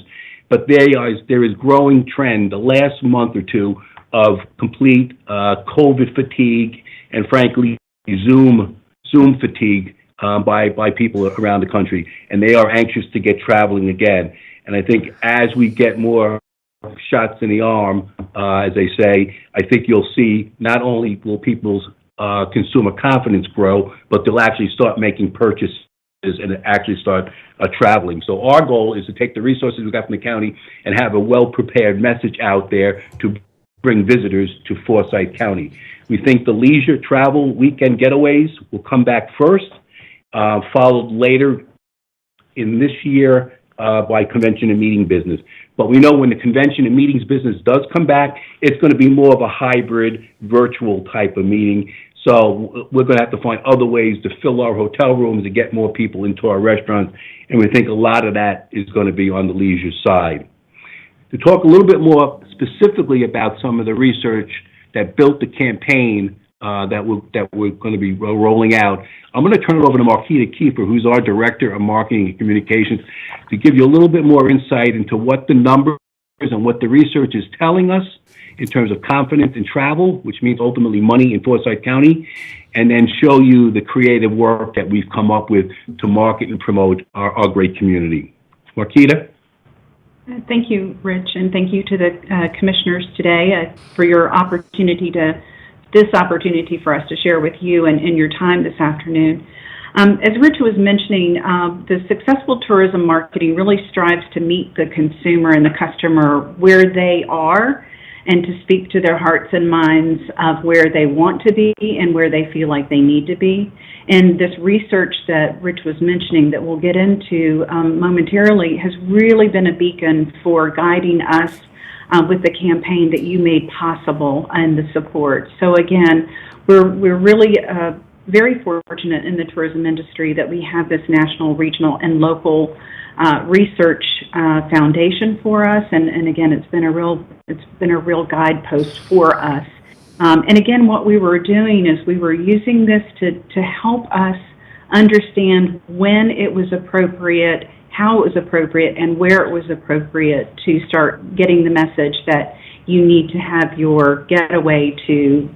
But there is growing trend the last month or two of complete COVID fatigue and, frankly, Zoom fatigue by people around the country, and they are anxious to get traveling again. And I think as we get more shots in the arm, as they say, I think you'll see not only will people's consumer confidence grow, but they'll actually start making purchases and actually start traveling. So our goal is to take the resources we got from the county and have a well-prepared message out there to bring visitors to Forsyth County. We think the leisure travel weekend getaways will come back first, followed later in this year by convention and meeting business. But we know when the convention and meetings business does come back, it's going to be more of a hybrid, virtual type of meeting. So we're going to have to find other ways to fill our hotel rooms and get more people into our restaurants. And we think a lot of that is going to be on the leisure side. To talk a little bit more specifically about some of the research that built the campaign that we're going to be rolling out, I'm going to turn it over to Marquita Kiefer, who's our Director of Marketing and Communications, to give you a little bit more insight into what the numbers and what the research is telling us in terms of confidence in travel, which means ultimately money in Forsyth County, and then show you the creative work that we've come up with to market and promote our great community. Marquita? Thank you, Rich, and thank you to the commissioners today for your opportunity for us to share with you and your time this afternoon. As Rich was mentioning, the successful tourism marketing really strives to meet the consumer and the customer where they are and to speak to their hearts and minds of where they want to be and where they feel like they need to be. And this research that Rich was mentioning that we'll get into momentarily has really been a beacon for guiding us with the campaign that you made possible and the support. So again, we're really very fortunate in the tourism industry that we have this national, regional, and local research foundation for us. And again, it's been a real guidepost for us. And again, what we were doing is we were using this to help us understand when it was appropriate, how it was appropriate, and where it was appropriate to start getting the message that you need to have your getaway to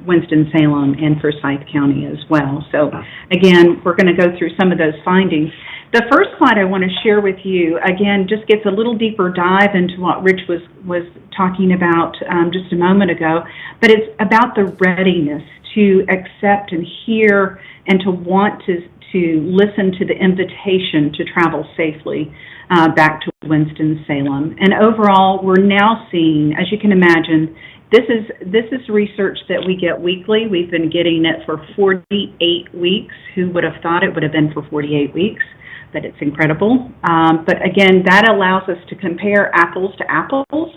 Winston-Salem and Forsyth County as well. So again, we're going to go through some of those findings. The first slide I want to share with you, again, just gets a little deeper dive into what Rich was talking about just a moment ago, but it's about the readiness to accept and hear and to want to listen to the invitation to travel safely back to Winston-Salem. And overall, we're now seeing, as you can imagine, this is research that we get weekly. We've been getting it for 48 weeks. Who would have thought it would have been for 48 weeks? but it's incredible. But again, that allows us to compare apples to apples.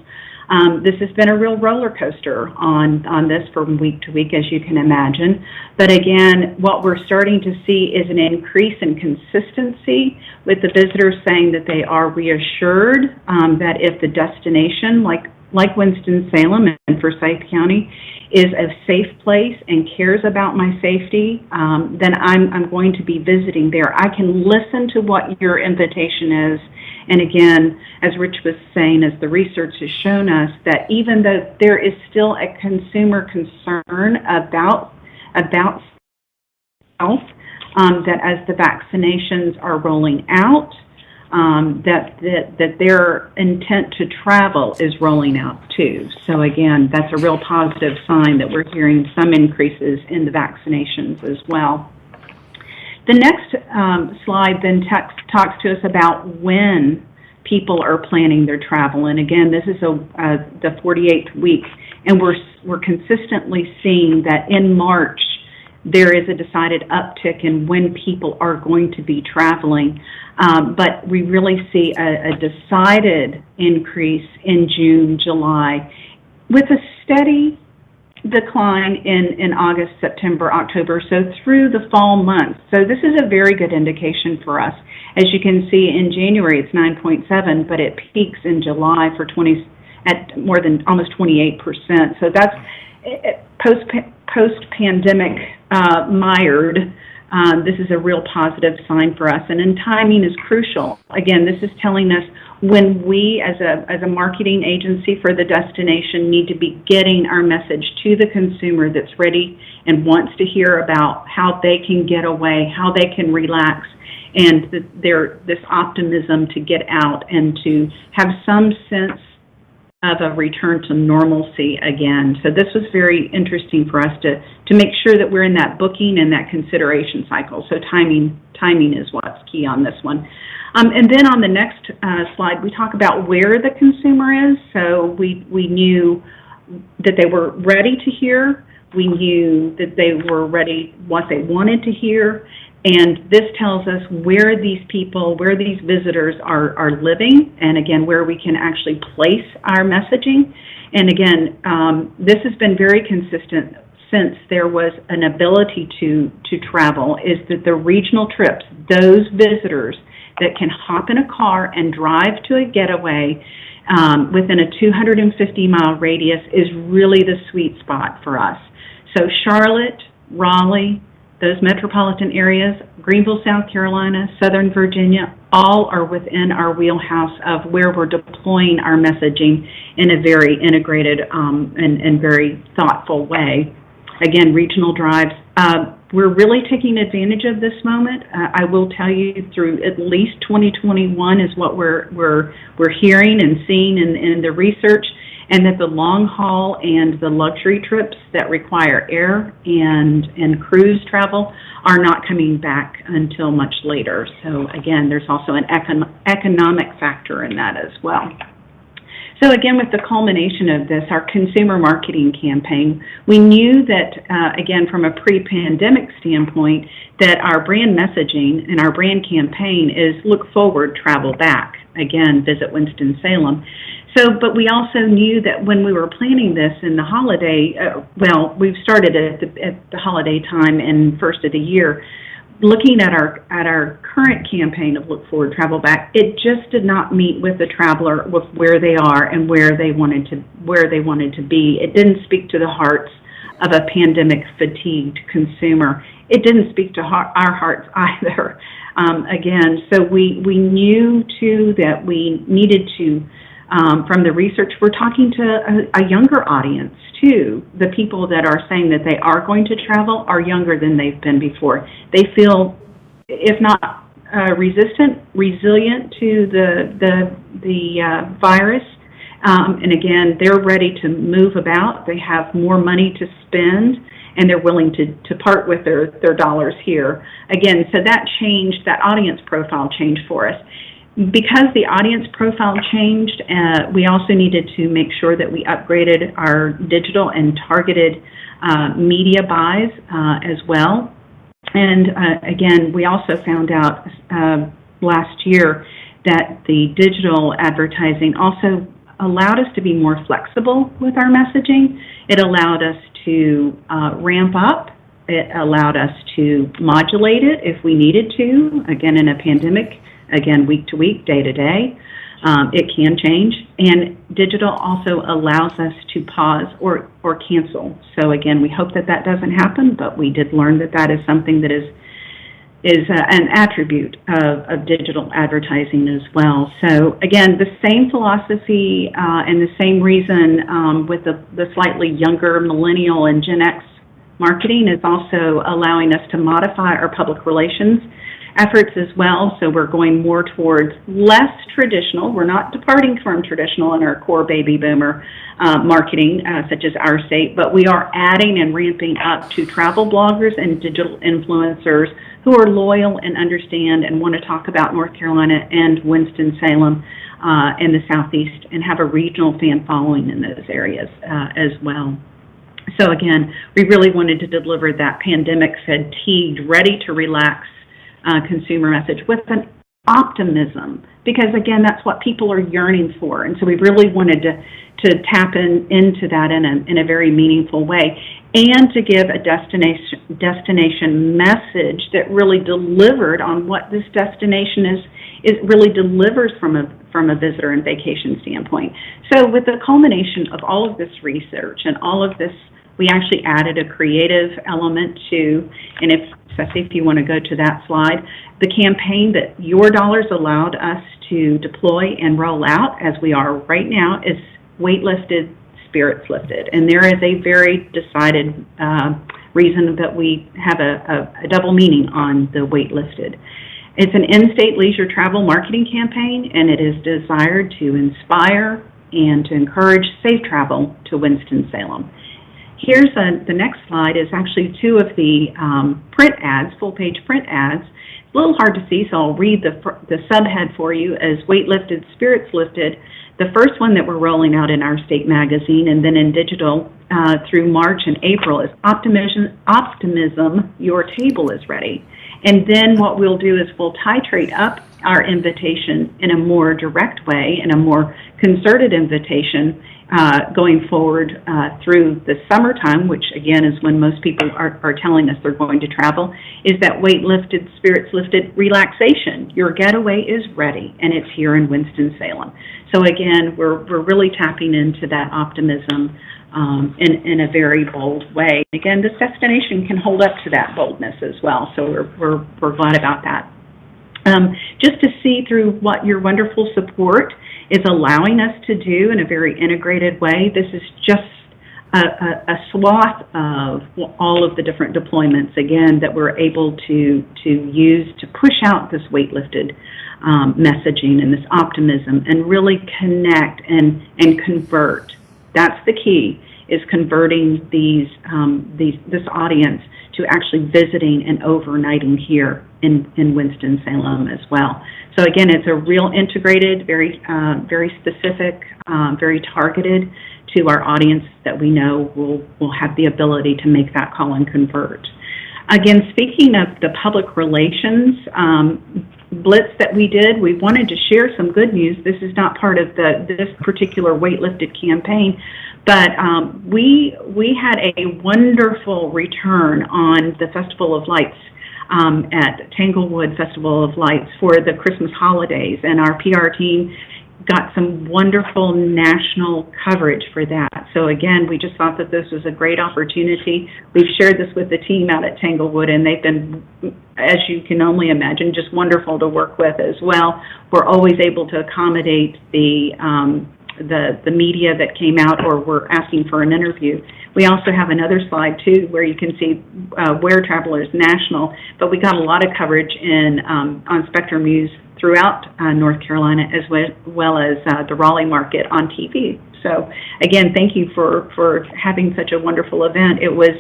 This has been a real roller coaster on this from week to week, as you can imagine. But again, what we're starting to see is an increase in consistency with the visitors saying that they are reassured that if the destination, like Winston-Salem and Forsyth County, is a safe place and cares about my safety, then I'm going to be visiting there. I can listen to what your invitation is. And again, as Rich was saying, as the research has shown us, that even though there is still a consumer concern about health, that as the vaccinations are rolling out, that their intent to travel is rolling out too. So again, that's a real positive sign that we're hearing some increases in the vaccinations as well. The next slide then talks to us about when people are planning their travel. And again, this is the 48th week, and we're consistently seeing that in March there is a decided uptick in when people are going to be traveling. But we really see a decided increase in June, July, with a steady decline in August, September, October, so through the fall months. So this is a very good indication for us. As you can see, in January it's 9.7, but it peaks in July at more than almost 28%. So that's post-pandemic mired. This is a real positive sign for us, and then timing is crucial. Again, this is telling us when we, as a marketing agency for the destination, need to be getting our message to the consumer that's ready and wants to hear about how they can get away, how they can relax, and this optimism to get out and to have some sense of a return to normalcy again. So this was very interesting for us to make sure that we're in that booking and that consideration cycle. So timing is what's key on this one. And then on the next slide, we talk about where the consumer is. So we knew that they were ready to hear. We knew that they were ready what they wanted to hear. And this tells us where these people, where these visitors are living, and again, where we can actually place our messaging. And again, this has been very consistent since there was an ability to travel, is that the regional trips, those visitors that can hop in a car and drive to a getaway within a 250-mile radius is really the sweet spot for us. So Charlotte, Raleigh, those metropolitan areas, Greenville, South Carolina, Southern Virginia, all are within our wheelhouse of where we're deploying our messaging in a very integrated and very thoughtful way. Again, regional drives. We're really taking advantage of this moment. I will tell you, through at least 2021 is what we're hearing and seeing in the research, and that the long haul and the luxury trips that require air and cruise travel are not coming back until much later. So again, there's also an economic factor in that as well. So again, with the culmination of this, our consumer marketing campaign, we knew that, again, from a pre-pandemic standpoint, that our brand messaging and our brand campaign is look forward, travel back. Again, visit Winston-Salem. So, but we also knew that when we were planning this in the holiday, we've started at the holiday time and first of the year, looking at our current campaign of Look Forward, Travel Back, it just did not meet with the traveler with where they are and where they wanted to be. It didn't speak to the hearts of a pandemic fatigued consumer. It didn't speak to our hearts either. Again, so we knew too that we needed to. From the research, we're talking to a younger audience, too. The people that are saying that they are going to travel are younger than they've been before. They feel, if not resilient to the virus. And again, they're ready to move about. They have more money to spend, and they're willing to part with their dollars here. Again, so that audience profile changed for us. Because the audience profile changed, we also needed to make sure that we upgraded our digital and targeted media buys as well. And again, we also found out last year that the digital advertising also allowed us to be more flexible with our messaging. It allowed us to ramp up. It allowed us to modulate it if we needed to. Again, in a pandemic, again, week to week, day to day, it can change. And digital also allows us to pause or cancel. So again, we hope that that doesn't happen, but we did learn that that is something that is an attribute of digital advertising as well. So again, the same philosophy and the same reason with the slightly younger millennial and Gen X marketing is also allowing us to modify our public relations efforts as well. So we're going more towards less traditional. We're not departing from traditional in our core baby boomer marketing, such as Our State, but we are adding and ramping up to travel bloggers and digital influencers who are loyal and understand and want to talk about North Carolina and Winston-Salem and the Southeast and have a regional fan following in those areas as well. So again, we really wanted to deliver that pandemic-fatigued, ready to relax consumer message with an optimism, because again, that's what people are yearning for. And so we really wanted to tap into that in a very meaningful way, and to give a destination message that really delivered on what this destination is really delivers from a visitor and vacation standpoint. So with the culmination of all of this research and all of this, we actually added a creative element to, and if Ceci, if you want to go to that slide, the campaign that Your Dollars allowed us to deploy and roll out, as we are right now, is Weight Lifted, Spirits Lifted. And there is a very decided reason that we have a double meaning on the Weight Lifted. It's an in-state leisure travel marketing campaign, and it is desired to inspire and to encourage safe travel to Winston-Salem. Here's the next slide is actually two of the print ads, full-page print ads. It's a little hard to see, so I'll read the subhead for you as Weight Lifted, Spirits Lifted. The first one that we're rolling out in Our State magazine and then in digital through March and April is Optimism, Your Table is Ready. And then what we'll do is we'll titrate up our invitation in a more direct way, in a more concerted invitation, going forward through the summertime, which again is when most people are telling us they're going to travel, is that Weight Lifted, Spirits Lifted relaxation. Your getaway is ready, and it's here in Winston-Salem. So again, we're really tapping into that optimism in a very bold way. Again, this destination can hold up to that boldness as well, so we're glad about that. Just to see through what your wonderful support is allowing us to do in a very integrated way. This is just a swath of all of the different deployments, again, that we're able to use to push out this Weight Lifted messaging and this optimism and really connect and convert. That's the key, is converting this audience to actually visiting and overnighting here in Winston-Salem as well. So again, it's a real integrated, very specific, very targeted to our audience that we know will have the ability to make that call and convert. Again, speaking of the public relations blitz that we did, we wanted to share some good news. This is not part of this particular Weight Lifted campaign, but we had a wonderful return on the Festival of Lights at Tanglewood Festival of Lights for the Christmas holidays, and our PR team got some wonderful national coverage for that. So again, we just thought that this was a great opportunity. We've shared this with the team out at Tanglewood, and they've been, as you can only imagine, just wonderful to work with as well. We're always able to accommodate the media that came out or were asking for an interview. We also have another slide, too, where you can see Where Travelers National, but we got a lot of coverage on Spectrum News throughout North Carolina, as well as the Raleigh market on TV. So, again, thank you for having such a wonderful event. It was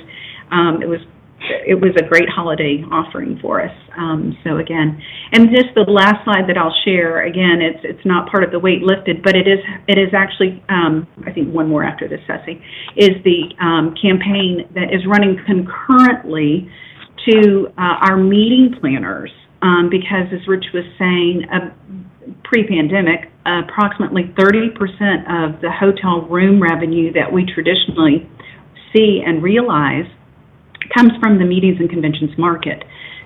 a great holiday offering for us. So again, and just the last slide that I'll share, again, it's not part of the Weight Lifted, but it is actually, I think one more after this, Ceci, is the campaign that is running concurrently to our meeting planners because, as Rich was saying, pre-pandemic, approximately 30% of the hotel room revenue that we traditionally see and realize comes from the meetings and conventions market.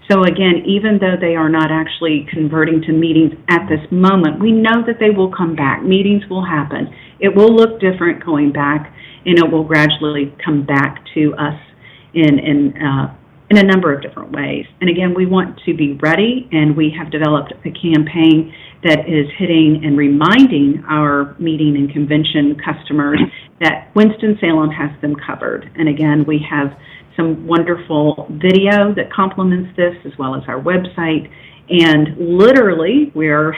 So again, even though they are not actually converting to meetings at this moment, we know that they will come back. Meetings will happen. It will look different going back, and it will gradually come back to us in a number of different ways. And again, we want to be ready, and we have developed a campaign that is hitting and reminding our meeting and convention customers that Winston-Salem has them covered. And again, we have some wonderful video that complements this, as well as our website. And literally, we're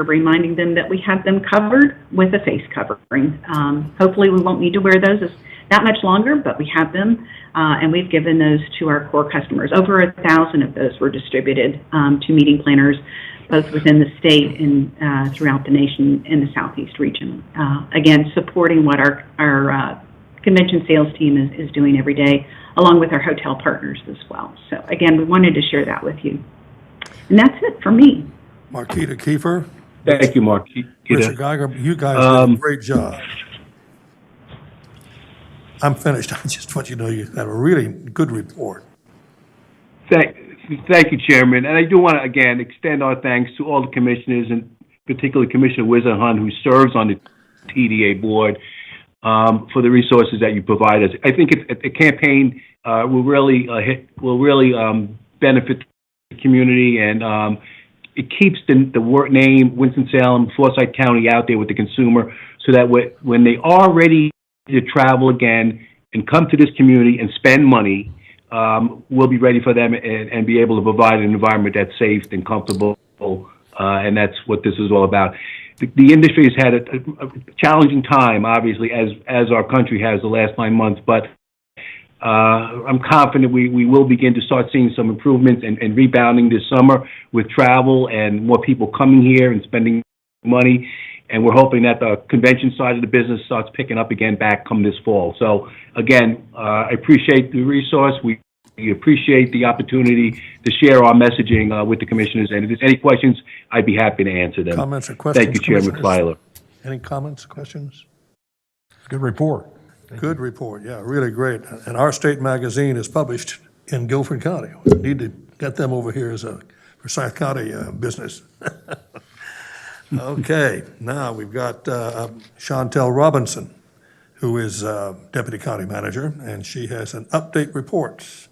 reminding them that we have them covered with a face covering. Hopefully, we won't need to wear those that much longer, but we have them, and we've given those to our core customers. Over 1,000 of those were distributed to meeting planners, both within the state and throughout the nation in the Southeast region. Again, supporting what our convention sales team is doing every day, along with our hotel partners as well. So again, we wanted to share that with you. And that's it for me. Marquita Kiefer. Thank you, Marquita. Richard Geiger, you guys did a great job. I'm finished. I just want you to know you had a really good report. Thank you, Chairman. And I do want to, again, extend our thanks to all the commissioners, and particularly Commissioner Wizahunt, who serves on the TDA board, for the resources that you provide us. I think a campaign will really benefit the community, and it keeps the work name Winston-Salem, Forsyth County out there with the consumer, so that when they are ready to travel again and come to this community and spend money, we'll be ready for them and be able to provide an environment that's safe and comfortable, and that's what this is all about. The industry has had a challenging time, obviously, as our country has the last 9 months, but I'm confident we will begin to start seeing some improvements and rebounding this summer with travel and more people coming here and spending money. And we're hoping that the convention side of the business starts picking up again back come this fall. So, again, I appreciate the resource. We appreciate the opportunity to share our messaging with the commissioners. And if there's any questions, I'd be happy to answer them. Comments or questions? Thank you, Chairman Filer. Any comments, questions? Good report. Good report, yeah, really great. And Our State magazine is published in Guilford County. We need to get them over here as a Forsyth County business. Okay, now we've got Chantel Robinson, who is Deputy County Manager, and she has an update report.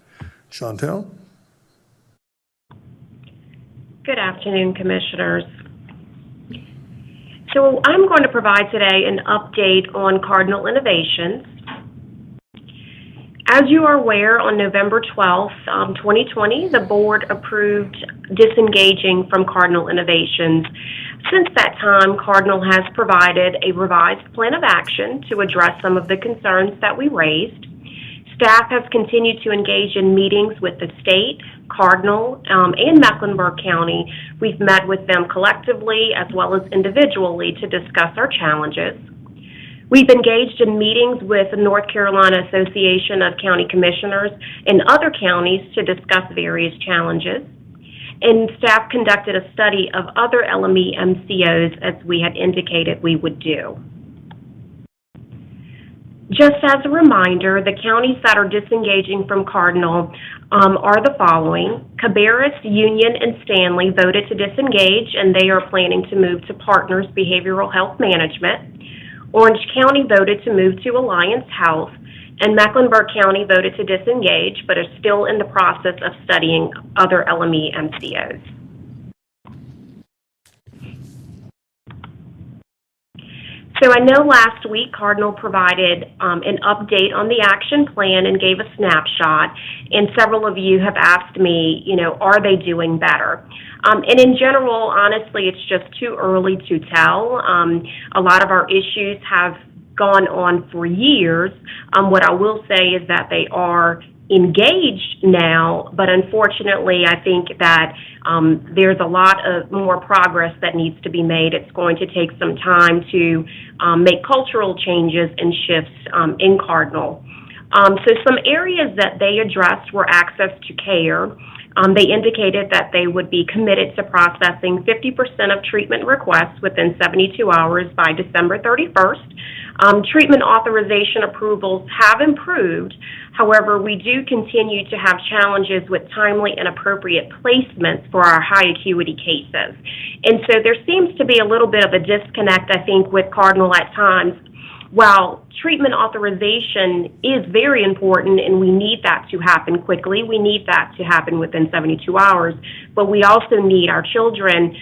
Chantel? Good afternoon, Commissioners. So I'm going to provide today an update on Cardinal Innovations. As you are aware, on November 12th, 2020, the board approved disengaging from Cardinal Innovations. Since that time, Cardinal has provided a revised plan of action to address some of the concerns that we raised. Staff has continued to engage in meetings with the state, Cardinal, and Mecklenburg County. We've met with them collectively as well as individually to discuss our challenges. We've engaged in meetings with the North Carolina Association of County Commissioners and other counties to discuss various challenges. And staff conducted a study of other LME MCOs as we had indicated we would do. Just as a reminder, the counties that are disengaging from Cardinal are the following. Cabarrus, Union, and Stanley voted to disengage, and they are planning to move to Partners Behavioral Health Management. Orange County voted to move to Alliance Health, and Mecklenburg County voted to disengage, but are still in the process of studying other LME MCOs. So I know last week Cardinal provided an update on the action plan and gave a snapshot, and several of you have asked me, are they doing better? And in general, honestly, it's just too early to tell. A lot of our issues have gone on for years. What I will say is that they are engaged now, but unfortunately, I think that there's a lot of more progress that needs to be made. It's going to take some time to make cultural changes and shifts in Cardinal. So some areas that they addressed were access to care. They indicated that they would be committed to processing 50% of treatment requests within 72 hours by December 31st. Treatment authorization approvals have improved. However, we do continue to have challenges with timely and appropriate placements for our high acuity cases. And so there seems to be a little bit of a disconnect, I think, with Cardinal at times. While treatment authorization is very important and we need that to happen quickly, we need that to happen within 72 hours, but we also need our children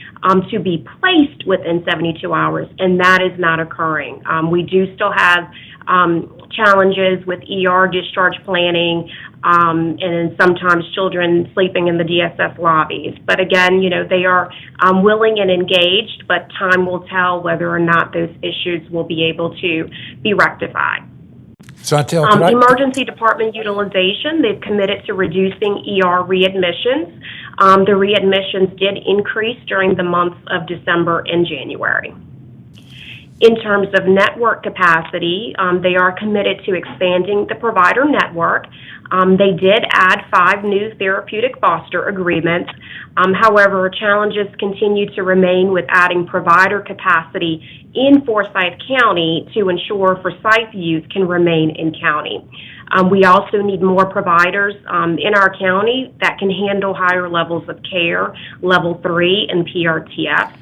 to be placed within 72 hours, and that is not occurring. We do still have challenges with ER discharge planning, and sometimes children sleeping in the DSS lobbies. But again, you know, they are willing and engaged, but time will tell whether or not those issues will be able to be rectified. Chantel, Emergency department utilization, they've committed to reducing ER readmissions. The readmissions did increase during the months of December and January. In terms of network capacity, they are committed to expanding the provider network. They did add 5 new therapeutic foster agreements. However, challenges continue to remain with adding provider capacity in Forsyth County to ensure Forsyth youth can remain in county. We also need more providers in our county that can handle higher levels of care, level 3 and PRTF.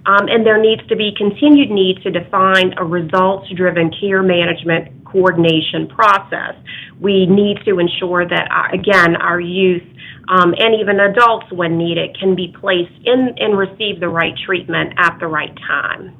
And there needs to be continued need to define a results-driven care management coordination process. We need to ensure that, again, our youth and even adults, when needed, can be placed in and receive the right treatment at the right time.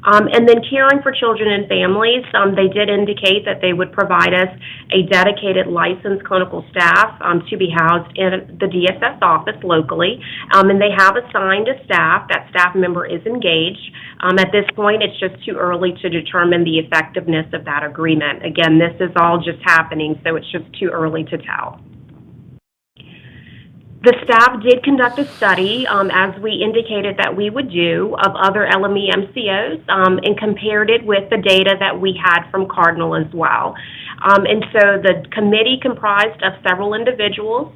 And then caring for children and families, they did indicate that they would provide us a dedicated licensed clinical staff to be housed in the DSS office locally. And they have assigned a staff. That staff member is engaged. At this point, it's just too early to determine the effectiveness of that agreement. Again, this is all just happening, so it's just too early to tell. The staff did conduct a study, as we indicated that we would do, of other LME MCOs and compared it with the data that we had from Cardinal as well. And so the committee comprised of several individuals,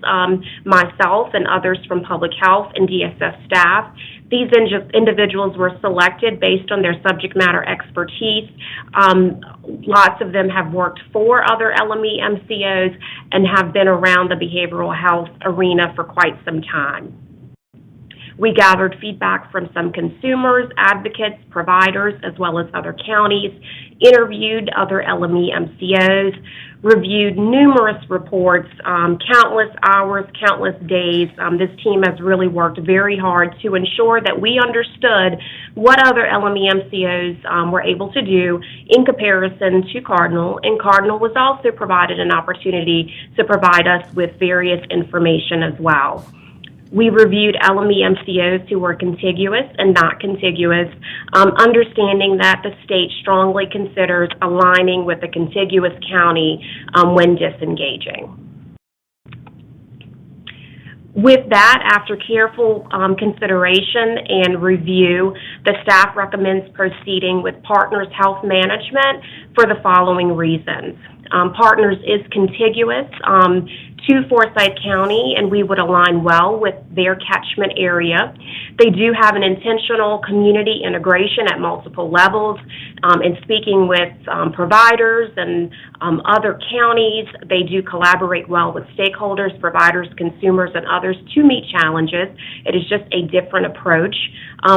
myself and others from public health and DSS staff. These individuals were selected based on their subject matter expertise. Lots of them have worked for other LME MCOs and have been around the behavioral health arena for quite some time. We gathered feedback from some consumers, advocates, providers, as well as other counties, interviewed other LME MCOs, reviewed numerous reports, countless hours, countless days. This team has really worked very hard to ensure that we understood what other LME MCOs were able to do in comparison to Cardinal, and Cardinal was also provided an opportunity to provide us with various information as well. We reviewed LME MCOs who were contiguous and not contiguous, understanding that the state strongly considers aligning with a contiguous county when disengaging. With that, after careful consideration and review, the staff recommends proceeding with Partners Health Management for the following reasons. Partners is contiguous to Forsyth County, and we would align well with their catchment area. They do have an intentional community integration at multiple levels. In speaking with providers and other counties, they do collaborate well with stakeholders, providers, consumers, and others to meet challenges. It is just a different approach.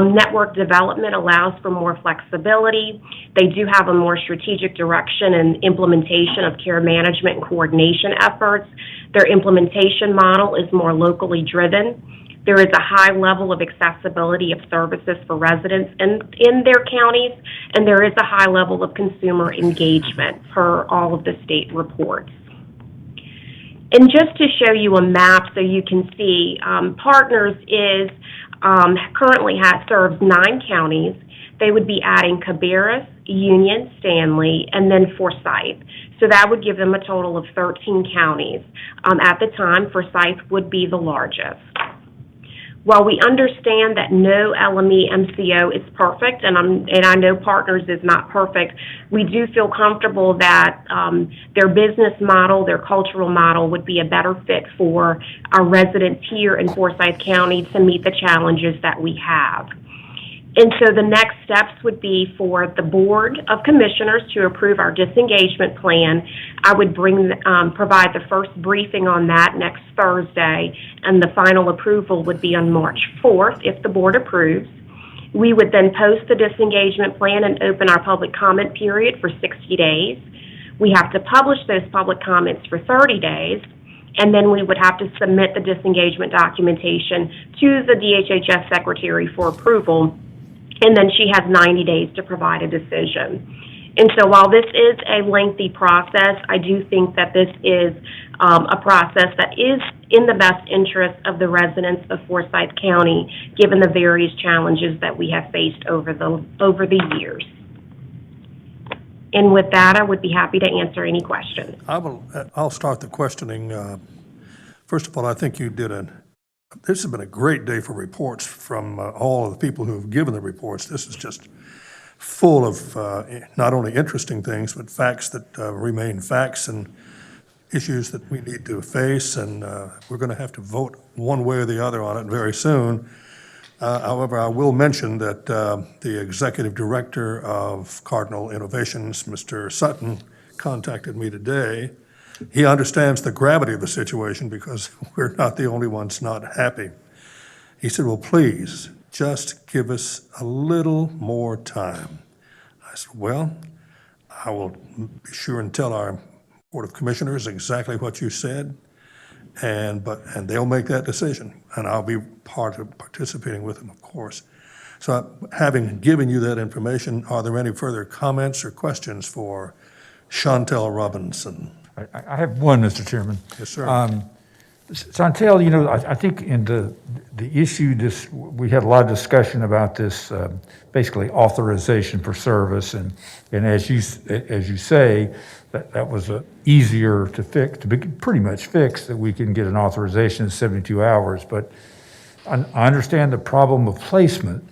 Network development allows for more flexibility. They do have a more strategic direction and implementation of care management and coordination efforts. Their implementation model is more locally driven. There is a high level of accessibility of services for residents in their counties, and there is a high level of consumer engagement per all of the state reports. And just to show you a map so you can see, Partners is currently serves 9 counties. They would be adding Cabarrus, Union, Stanley, and then Forsyth. So that would give them a total of 13 counties. At the time, Forsyth would be the largest. While we understand that no LME MCO is perfect, and I know Partners is not perfect, we do feel comfortable that their business model, their cultural model would be a better fit for our residents here in Forsyth County to meet the challenges that we have. And so the next steps would be for the Board of Commissioners to approve our disengagement plan. I would provide the first briefing on that next Thursday, and the final approval would be on March 4th if the board approves. We would then post the disengagement plan and open our public comment period for 60 days. We have to publish those public comments for 30 days, and then we would have to submit the disengagement documentation to the DHHS Secretary for approval. And then she has 90 days to provide a decision. And so while this is a lengthy process, I do think that this is a process that is in the best interest of the residents of Forsyth County, given the various challenges that we have faced over the years. And with that, I would be happy to answer any questions. I'll start the questioning. First of all, I think you did this has been a great day for reports from all of the people who have given the reports. This is just full of not only interesting things, but facts that remain facts and issues that we need to face, and we're going to have to vote one way or the other on it very soon. However, I will mention that the executive director of Cardinal Innovations, Mr. Sutton, contacted me today. He understands the gravity of the situation because we're not the only ones not happy. He said, well, please, just give us a little more time. I said, well, I will be sure and tell our Board of Commissioners exactly what you said, and they'll make that decision, and I'll be part of participating with them, of course. So having given you that information, are there any further comments or questions for Chantel Robinson? I have one, Mr. Chairman. Yes, sir. Chantel, I think in the issue, we had a lot of discussion about this, basically authorization for service, and as you say, that was easier to fix, to be pretty much fixed, that we can get an authorization in 72 hours. But I understand the problem of placement.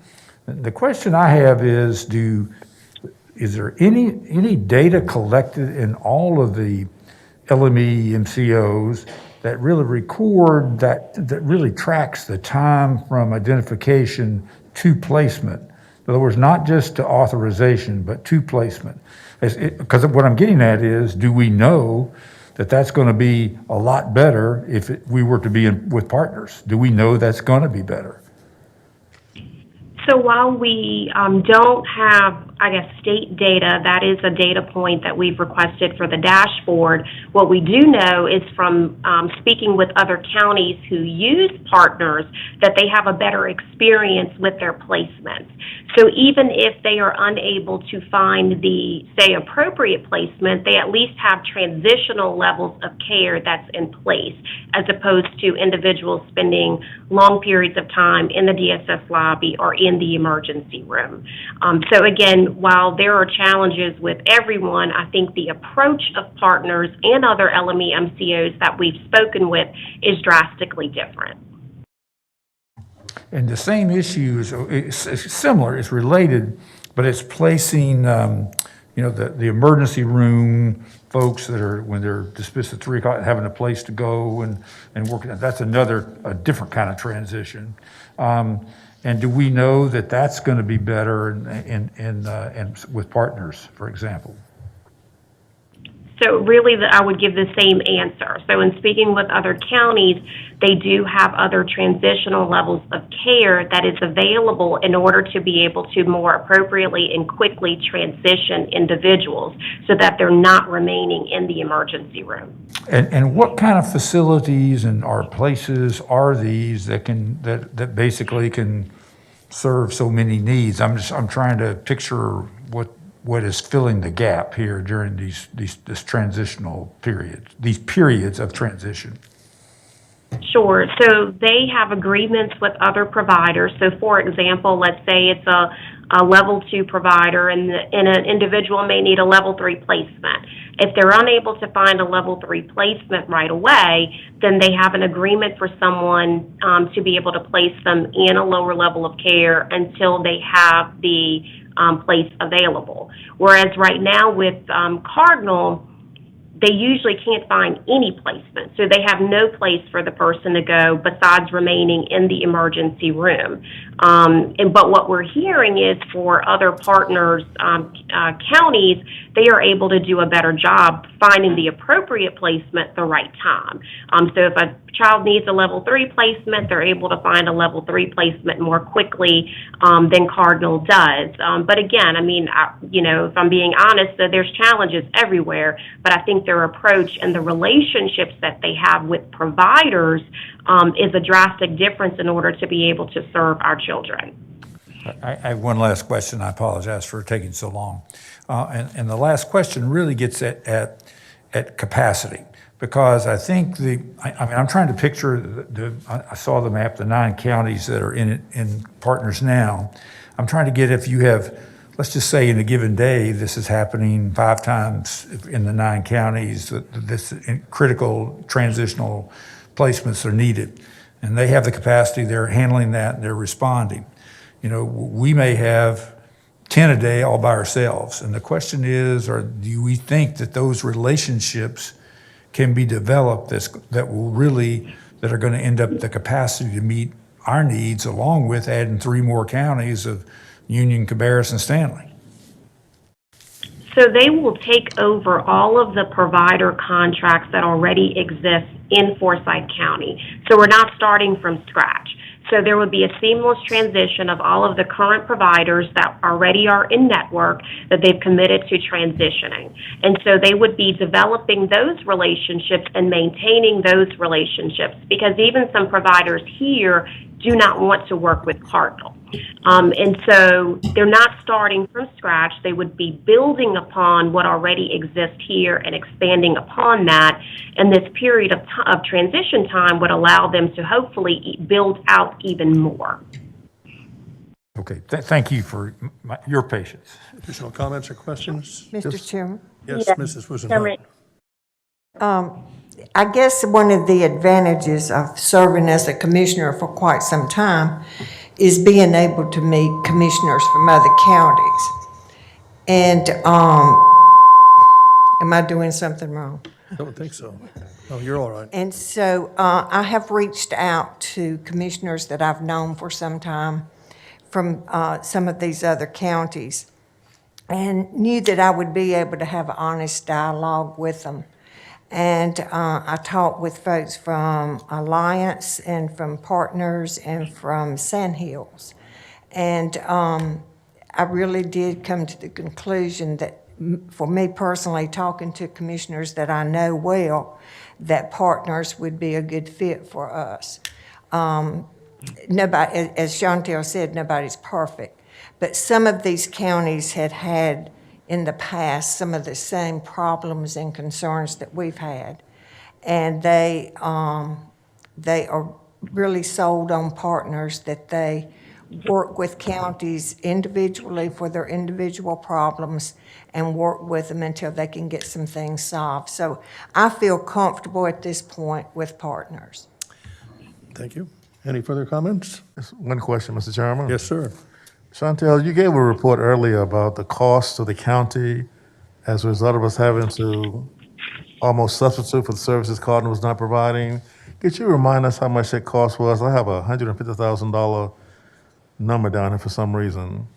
The question I have is there any data collected in all of the LME MCOs that really record that really tracks the time from identification to placement? In other words, not just to authorization, but to placement. Because what I'm getting at is, do we know that that's going to be a lot better if we were to be with Partners? Do we know that's going to be better? So while we don't have, state data, that is a data point that we've requested for the dashboard. What we do know is from speaking with other counties who use Partners that they have a better experience with their placements. So even if they are unable to find the, say, appropriate placement, they at least have transitional levels of care that's in place, as opposed to individuals spending long periods of time in the DSS lobby or in the emergency room. So again, while there are challenges with everyone, I think the approach of Partners and other LME MCOs that we've spoken with is drastically different. And the same issue is similar, it's related, but it's placing, the emergency room folks that are, when they're dismissed at 3 o'clock, having a place to go and work. That's a different kind of transition. And do we know that that's going to be better and with Partners, for example? So really, I would give the same answer. So in speaking with other counties, they do have other transitional levels of care that is available in order to be able to more appropriately and quickly transition individuals so that they're not remaining in the emergency room. And what kind of facilities and places are these that basically can serve so many needs? I'm trying to picture what is filling the gap here during this transitional period, these periods of transition. Sure. So they have agreements with other providers. So for example, let's say it's a level 2 provider and an individual may need a level 3 placement. If they're unable to find a level 3 placement right away, then they have an agreement for someone to be able to place them in a lower level of care until they have the place available. Whereas right now with Cardinal, they usually can't find any placement. So they have no place for the person to go besides remaining in the emergency room. But what we're hearing is for other partners, counties, they are able to do a better job finding the appropriate placement the right time. So if a child needs a level 3 placement, they're able to find a level 3 placement more quickly than Cardinal does. But again, I mean, if I'm being honest, there's challenges everywhere, but I think their approach and the relationships that they have with providers is a drastic difference in order to be able to serve our children. I have one last question. I apologize for taking so long. And the last question really gets at capacity, because I think I'm trying to picture I saw the map, the 9 counties that are in Partners now. I'm trying to get, if you have, let's just say in a given day, this is happening 5 times in the 9 counties, this critical transitional placements are needed. And they have the capacity, they're handling that, and they're responding. We may have 10 a day all by ourselves. And the question is, do we think that those relationships can be developed that are going to end up the capacity to meet our needs, along with adding 3 more counties of Union, Cabarrus, and Stanley? So they will take over all of the provider contracts that already exist in Forsyth County. So we're not starting from scratch. So there would be a seamless transition of all of the current providers that already are in network that they've committed to transitioning. And so they would be developing those relationships and maintaining those relationships, because even some providers here do not want to work with Cardinal. And so they're not starting from scratch. They would be building upon what already exists here and expanding upon that. And this period of transition time would allow them to hopefully build out even more. Okay, thank you for your patience. Additional comments or questions? Mr. Chairman? Yes, Yeah. Mrs. Wisenhunt. I guess one of the advantages of serving as a commissioner for quite some time is being able to meet commissioners from other counties. And am I doing something wrong? I don't think so. No, you're all right. And so I have reached out to commissioners that I've known for some time from some of these other counties, and knew that I would be able to have an honest dialogue with them. And I talked with folks from Alliance and from Partners and from Sandhills. And I really did come to the conclusion that, for me personally, talking to commissioners that I know well, that Partners would be a good fit for us. Nobody, as Chantel said, nobody's perfect. But some of these counties had in the past some of the same problems and concerns that we've had. And they are really sold on Partners, that they work with counties individually for their individual problems and work with them until they can get some things solved. So I feel comfortable at this point with Partners. Thank you. Any further comments? Just one question, Mr. Chairman. Yes, sir. Chantel, you gave a report earlier about the cost to the county as a result of us having to almost substitute for the services Cardinal was not providing. Could you remind us how much that cost was? I have a $150,000 number down here for some reason.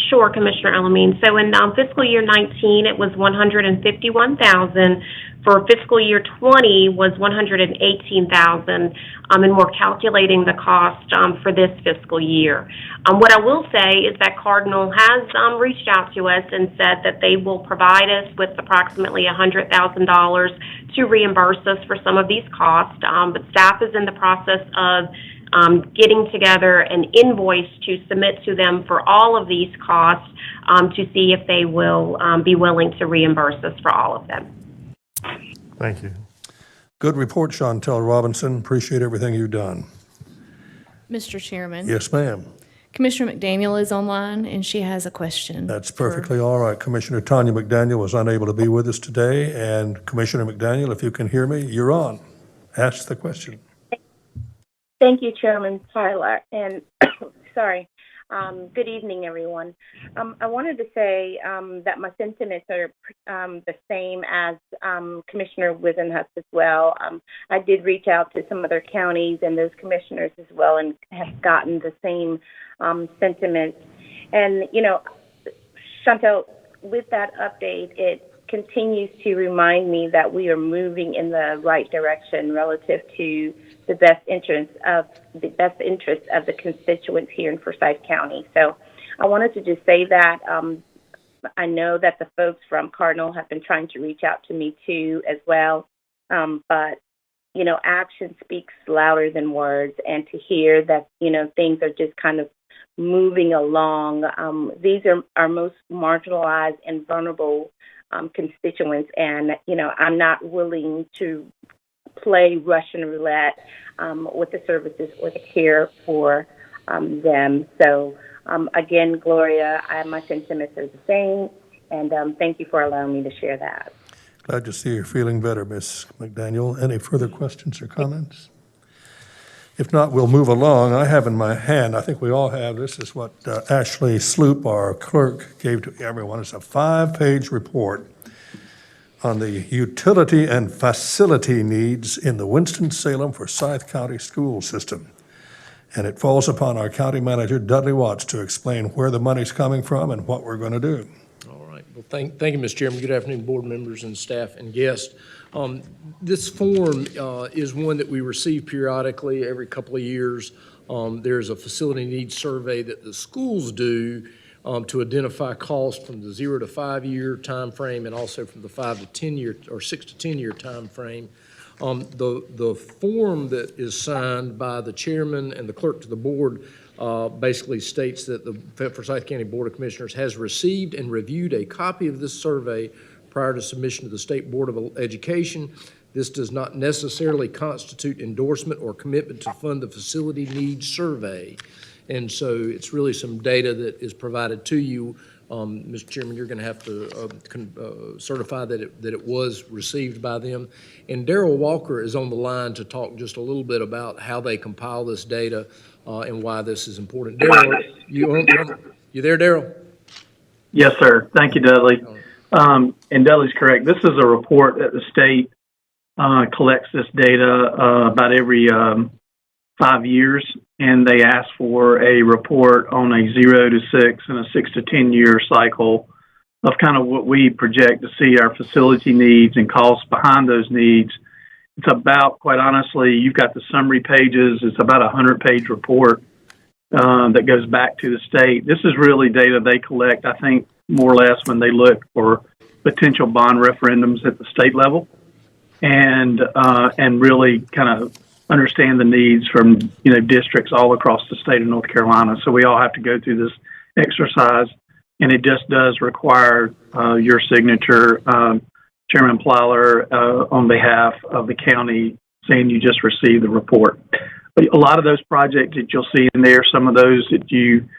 Sure, Commissioner Elamine. So in fiscal year 19, it was $151,000. For fiscal year 20 was $118,000, and we're calculating the cost for this fiscal year. What I will say is that Cardinal has reached out to us and said that they will provide us with approximately $100,000 to reimburse us for some of these costs, but staff is in the process of getting together an invoice to submit to them for all of these costs to see if they will be willing to reimburse us for all of them. Thank you. Good report, Chantel Robinson. Appreciate everything you've done. Mr. Chairman. Yes, ma'am. Commissioner McDaniel is online, and she has a question. That's perfectly all right. Commissioner Tanya McDaniel was unable to be with us today, and Commissioner McDaniel, if you can hear me, you're on. Ask the question. Thank you, Chairman Tyler, and sorry. Good evening, everyone. I wanted to say that my sentiments are the same as Commissioner Wizenhut as well. I did reach out to some other counties and those commissioners as well and have gotten the same sentiments. And, you know, Chantel, with that update, it continues to remind me that we are moving in the right direction relative to the best interest of the constituents here in Forsyth County. So I wanted to just say that I know that the folks from Cardinal have been trying to reach out to me too as well. But, you know, action speaks louder than words, and to hear that, you know, things are just kind of moving along. These are our most marginalized and vulnerable constituents, and, you know, I'm not willing to play Russian roulette with the services or the care for them. So, again, Gloria, my sentiments are the same, and thank you for allowing me to share that. Glad to see you're feeling better, Ms. McDaniel. Any further questions or comments? If not, we'll move along. I have in my hand, I think we all have, this is what Ashley Sloop, our clerk, gave to everyone. It's a 5-page report on the utility and facility needs in the Winston-Salem Forsyth County school system. And it falls upon our county manager, Dudley Watts, to explain where the money's coming from and what we're going to do. All right. Well, thank you, Mr. Chairman. Good afternoon, board members and staff and guests. This form is one that we receive periodically every couple of years. There's a facility needs survey that the schools do to identify costs from the 0 to 5 year time frame, and also from the 5 to 10 year or 6 to 10 year time frame. The form that is signed by the chairman and the clerk to the board basically states that the Forsyth County Board of Commissioners has received and reviewed a copy of this survey prior to submission to the State Board of Education. This does not necessarily constitute endorsement or commitment to fund the facility needs survey. And so it's really some data that is provided to you. Mr. Chairman, you're going to have to certify that it was received by them. And Darrell Walker is on the line to talk just a little bit about how they compile this data and why this is important. Darrell, you there, Darrell? Yes, sir. Thank you, Dudley. And Dudley's correct. This is a report that the state collects this data about every 5 years, and they ask for a report on a 0 to 6 and a 6 to 10 year cycle of kind of what we project to see our facility needs and costs behind those needs. It's about, quite honestly, you've got the summary pages. It's about a 100-page report that goes back to the state. This is really data they collect, I think, more or less when they look for potential bond referendums at the state level, and really kind of understand the needs from, you know, districts all across the state of North Carolina. So we all have to go through this exercise, and it just does require your signature, Chairman Plyler, on behalf of the county, saying you just received the report. But a lot of those projects that you'll see in there, some of those that you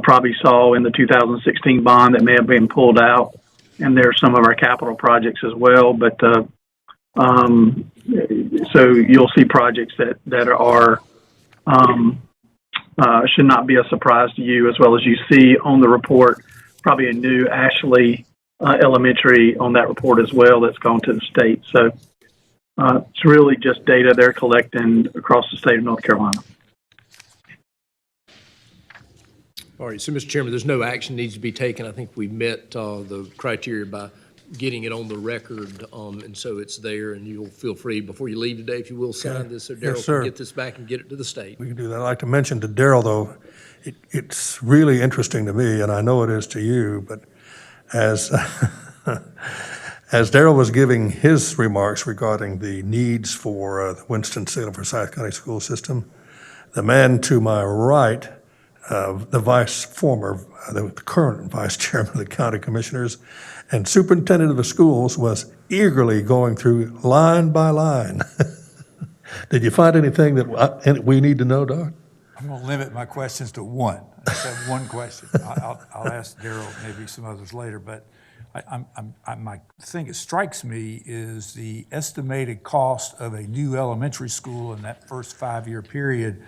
probably saw in the 2016 bond that may have been pulled out, and there are some of our capital projects as well. But so you'll see projects that are should not be a surprise to you, as well as you see on the report probably a new Ashley Elementary on that report as well that's gone to the state. So it's really just data they're collecting across the state of North Carolina. All right, so Mr. Chairman, there's no action needs to be taken. I think we met the criteria by getting it on the record, and so it's there, and you'll feel free, before you leave today, if you will, sign this so Darrell can get this back and get it to the state. We can do that. I'd like to mention to Darrell, though, it's really interesting to me, and I know it is to you, but as Darrell was giving his remarks regarding the needs for the Winston-Salem Forsyth County school system, the man to my right, the current vice chairman of the county commissioners and superintendent of the schools, was eagerly going through line by line. Did you find anything that we need to know, Doc? I'm going to limit my questions to one. I just have one question. I'll ask Darrell, maybe some others later, but my thing that strikes me is the estimated cost of a new elementary school in that first 5-year period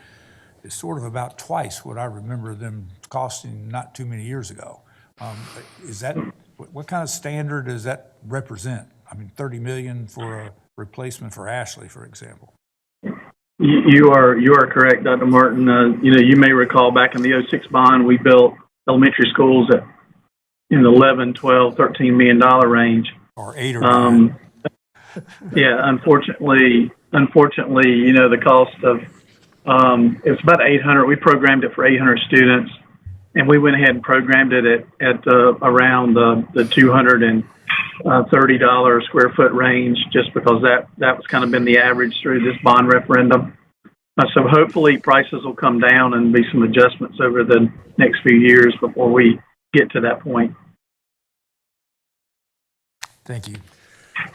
is sort of about twice what I remember them costing not too many years ago. Is that, what kind of standard does that represent? I mean, $30 million for a replacement for Ashley, for example. You are correct, Dr. Martin. You may recall back in the 06 bond, we built elementary schools in the $11, $12, $13 million range. Or 8 or 9. Yeah, unfortunately, the cost of it's about 800. We programmed it for 800 students, and we went ahead and programmed it at around the $230 square foot range, just because that was kind of been the average through this bond referendum. So hopefully prices will come down and be some adjustments over the next few years before we get to that point. Thank you.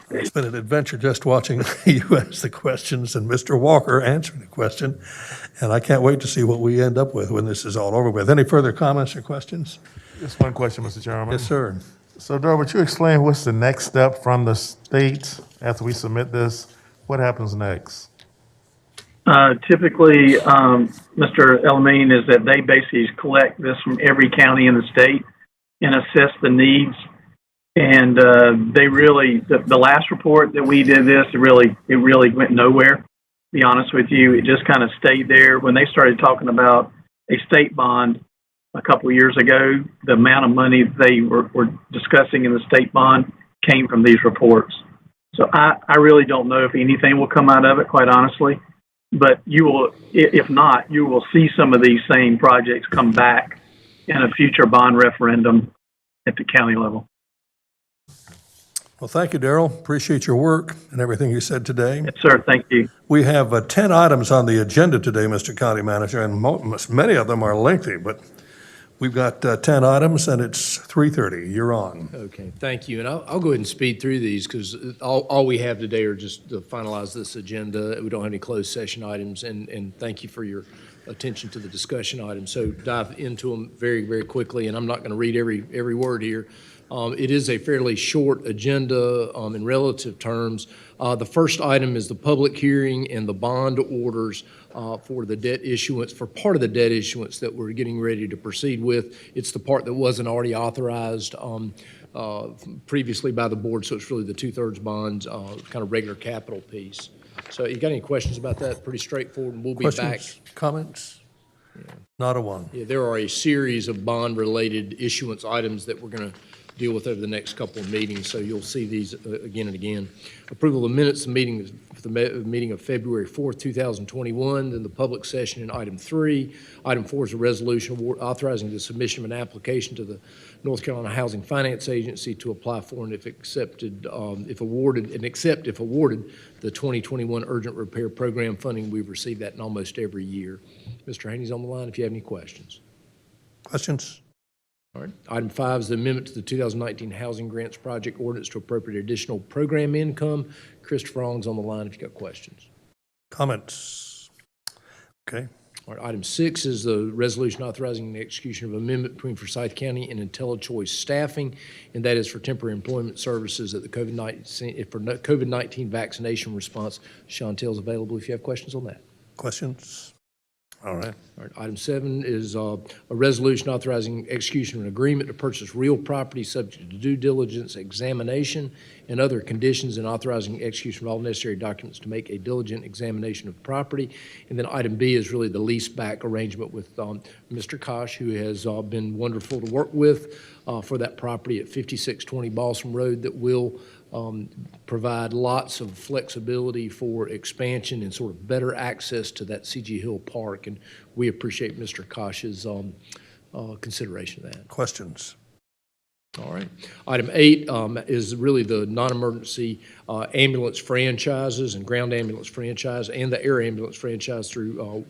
It's been an adventure just watching you ask the questions and Mr. Walker answering the question, and I can't wait to see what we end up with when this is all over with. Any further comments or questions? Just one question, Mr. Chairman. Yes, sir. So, Darrell, would you explain what's the next step from the state after we submit this? What happens next? Typically, Mr. Elamine, is that they basically collect this from every county in the state and assess the needs. And they really, the last report that we did this, it really went nowhere. To be honest with you, it just kind of stayed there. When they started talking about a state bond a couple of years ago, the amount of money they were discussing in the state bond came from these reports. So I really don't know if anything will come out of it, quite honestly. But you will, if not, you will see some of these same projects come back in a future bond referendum at the county level. Well, thank you, Darrell. Appreciate your work and everything you said today. Yes, sir. Thank you. We have 10 items on the agenda today, Mr. County Manager, and many of them are lengthy, but we've got 10 items, and it's 3:30. You're on. Okay, thank you. And I'll go ahead and speed through these because all we have today are just to finalize this agenda. We don't have any closed session items, and thank you for your attention to the discussion items. So dive into them very, very quickly, and I'm not going to read every word here. It is a fairly short agenda in relative terms. The first item is the public hearing and the bond orders for the debt issuance, for part of the debt issuance that we're getting ready to proceed with. It's the part that wasn't already authorized previously by the board, so it's really the 2/3 bonds, kind of regular capital piece. So you got any questions about that? Pretty straightforward, and we'll be back. Comments? Yeah. Not a one. Yeah, there are a series of bond-related issuance items that we're going to deal with over the next couple of meetings, so you'll see these again and again. Approval of minutes, the meeting of February 4th, 2021, then the public session in item 3. Item 4 is a resolution authorizing the submission of an application to the North Carolina Housing Finance Agency to apply for and if awarded, the 2021 Urgent Repair Program funding. We've received that in almost every year. Mr. Haney's on the line if you have any questions. Questions? All right. Item 5 is the amendment to the 2019 Housing Grants Project Ordinance to appropriate additional program income. Christopher Ong's on the line if you've got questions. Comments? Okay. All right. Item 6 is the resolution authorizing the execution of amendment between Forsyth County and IntelliChoice Staffing, and that is for temporary employment services at the COVID-19 vaccination response. Chantel's available if you have questions on that. Questions? All right. All right. Item 7 is a resolution authorizing execution of an agreement to purchase real property subject to due diligence, examination, and other conditions, and authorizing execution of all necessary documents to make a diligent examination of property. And then item B is really the lease back arrangement with Mr. Kosh, who has been wonderful to work with for that property at 5620 Balsam Road that will provide lots of flexibility for expansion and sort of better access to that C.G. Hill Park, and we appreciate Mr. Kosh's consideration of that. Questions? All right. Item 8 is really the non-emergency ambulance franchises and ground ambulance franchise and the air ambulance franchise through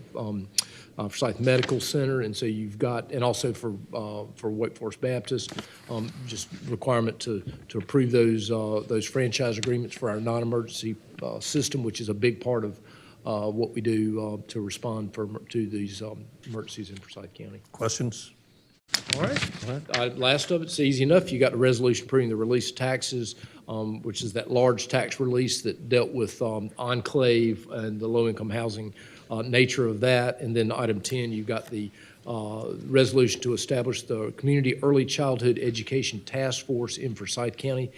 Forsyth Medical Center, and so you've got, and also for Wake Forest Baptist, just requirement to approve those franchise agreements for our non-emergency system, which is a big part of what we do to respond to these emergencies in Forsyth County. Questions? All right. Last of it's easy enough. You got the resolution approving the release of taxes, which is that large tax release that dealt with Enclave and the low-income housing nature of that. And then item 10, you've got the resolution to establish the Community Early Childhood Education Task Force in Forsyth County.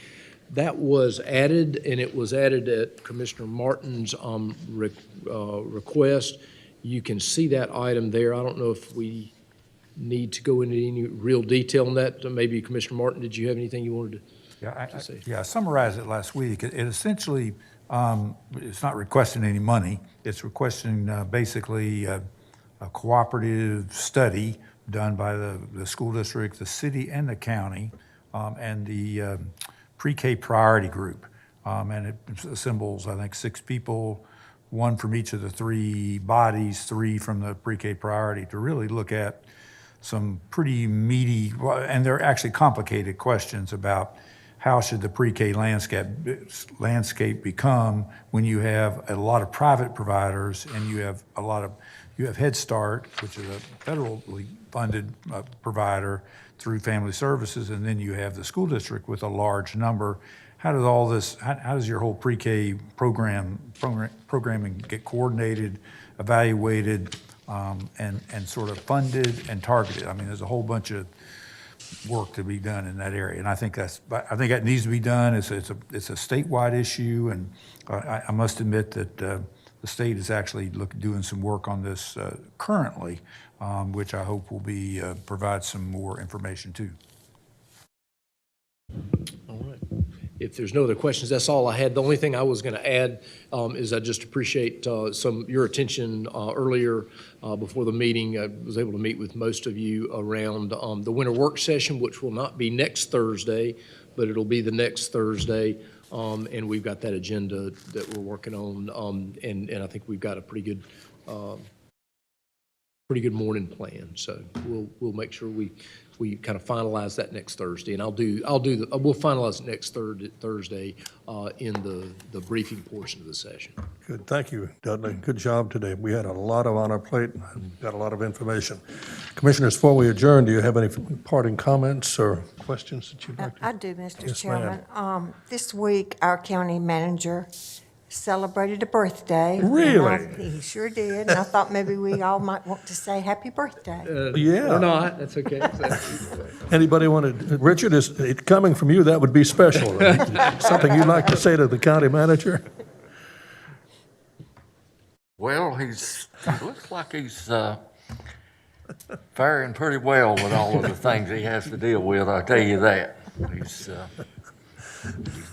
That was added, and it was added at Commissioner Martin's request. You can see that item there. I don't know if we need to go into any real detail on that. Maybe Commissioner Martin, did you have anything you wanted to say? I summarized it last week. It essentially, it's not requesting any money. It's requesting basically a cooperative study done by the school district, the city, and the county, and the pre-K priority group. And it assembles, I think, 6 people, 1 from each of the 3 bodies, 3 from the pre-K priority, to really look at some pretty meaty, and they're actually complicated questions about how should the pre-K landscape become when you have a lot of private providers and you have Head Start, which is a federally funded provider through Family Services, and then you have the school district with a large number. How does all this, how does your whole pre-K programming get coordinated, evaluated, and sort of funded and targeted? I mean, there's a whole bunch of work to be done in that area, and I think that needs to be done. It's a statewide issue, and I must admit that the state is actually doing some work on this currently, which I hope will be provide some more information too. All right. If there's no other questions, that's all I had. The only thing I was going to add is I just appreciate your attention earlier before the meeting. I was able to meet with most of you around the winter work session, which will not be next Thursday, but it'll be the next Thursday. And we've got that agenda that we're working on, and I think we've got a pretty good morning plan. So we'll make sure we kind of finalize that next Thursday, and we'll finalize it next Thursday in the briefing portion of the session. Good, thank you, Dudley. Good job today. We had a lot on our plate and got a lot of information. Commissioners, before we adjourn, do you have any parting comments or questions that you'd like to? I do, Mr. Yes, Chairman. This week, our county manager celebrated a birthday. Really? He sure did, and I thought maybe we all might want to say happy birthday. Yeah. Or not, that's okay. Anybody want to, Richard, is it coming from you? That would be special. Right? Something you'd like to say to the county manager? Well, he looks like he's faring pretty well with all of the things he has to deal with, I'll tell you that. He's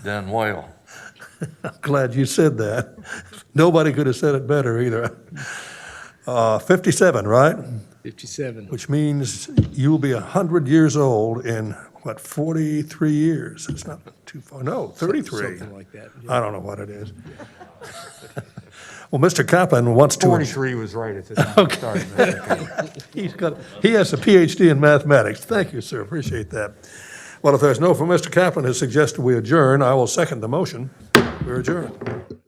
done well. I'm glad you said that. Nobody could have said it better either. 57, right? 57. Which means you'll be 100 years old in, 43 years? It's not too far. No, 33. Something like that. I don't know what it is. Well, Mr. Kaplan wants to... 43 was right at the time. Okay. He has a PhD in mathematics. Thank you, sir. Appreciate that. Well, if there's no for Mr. Kaplan has suggested we adjourn, I will second the motion. We're adjourned.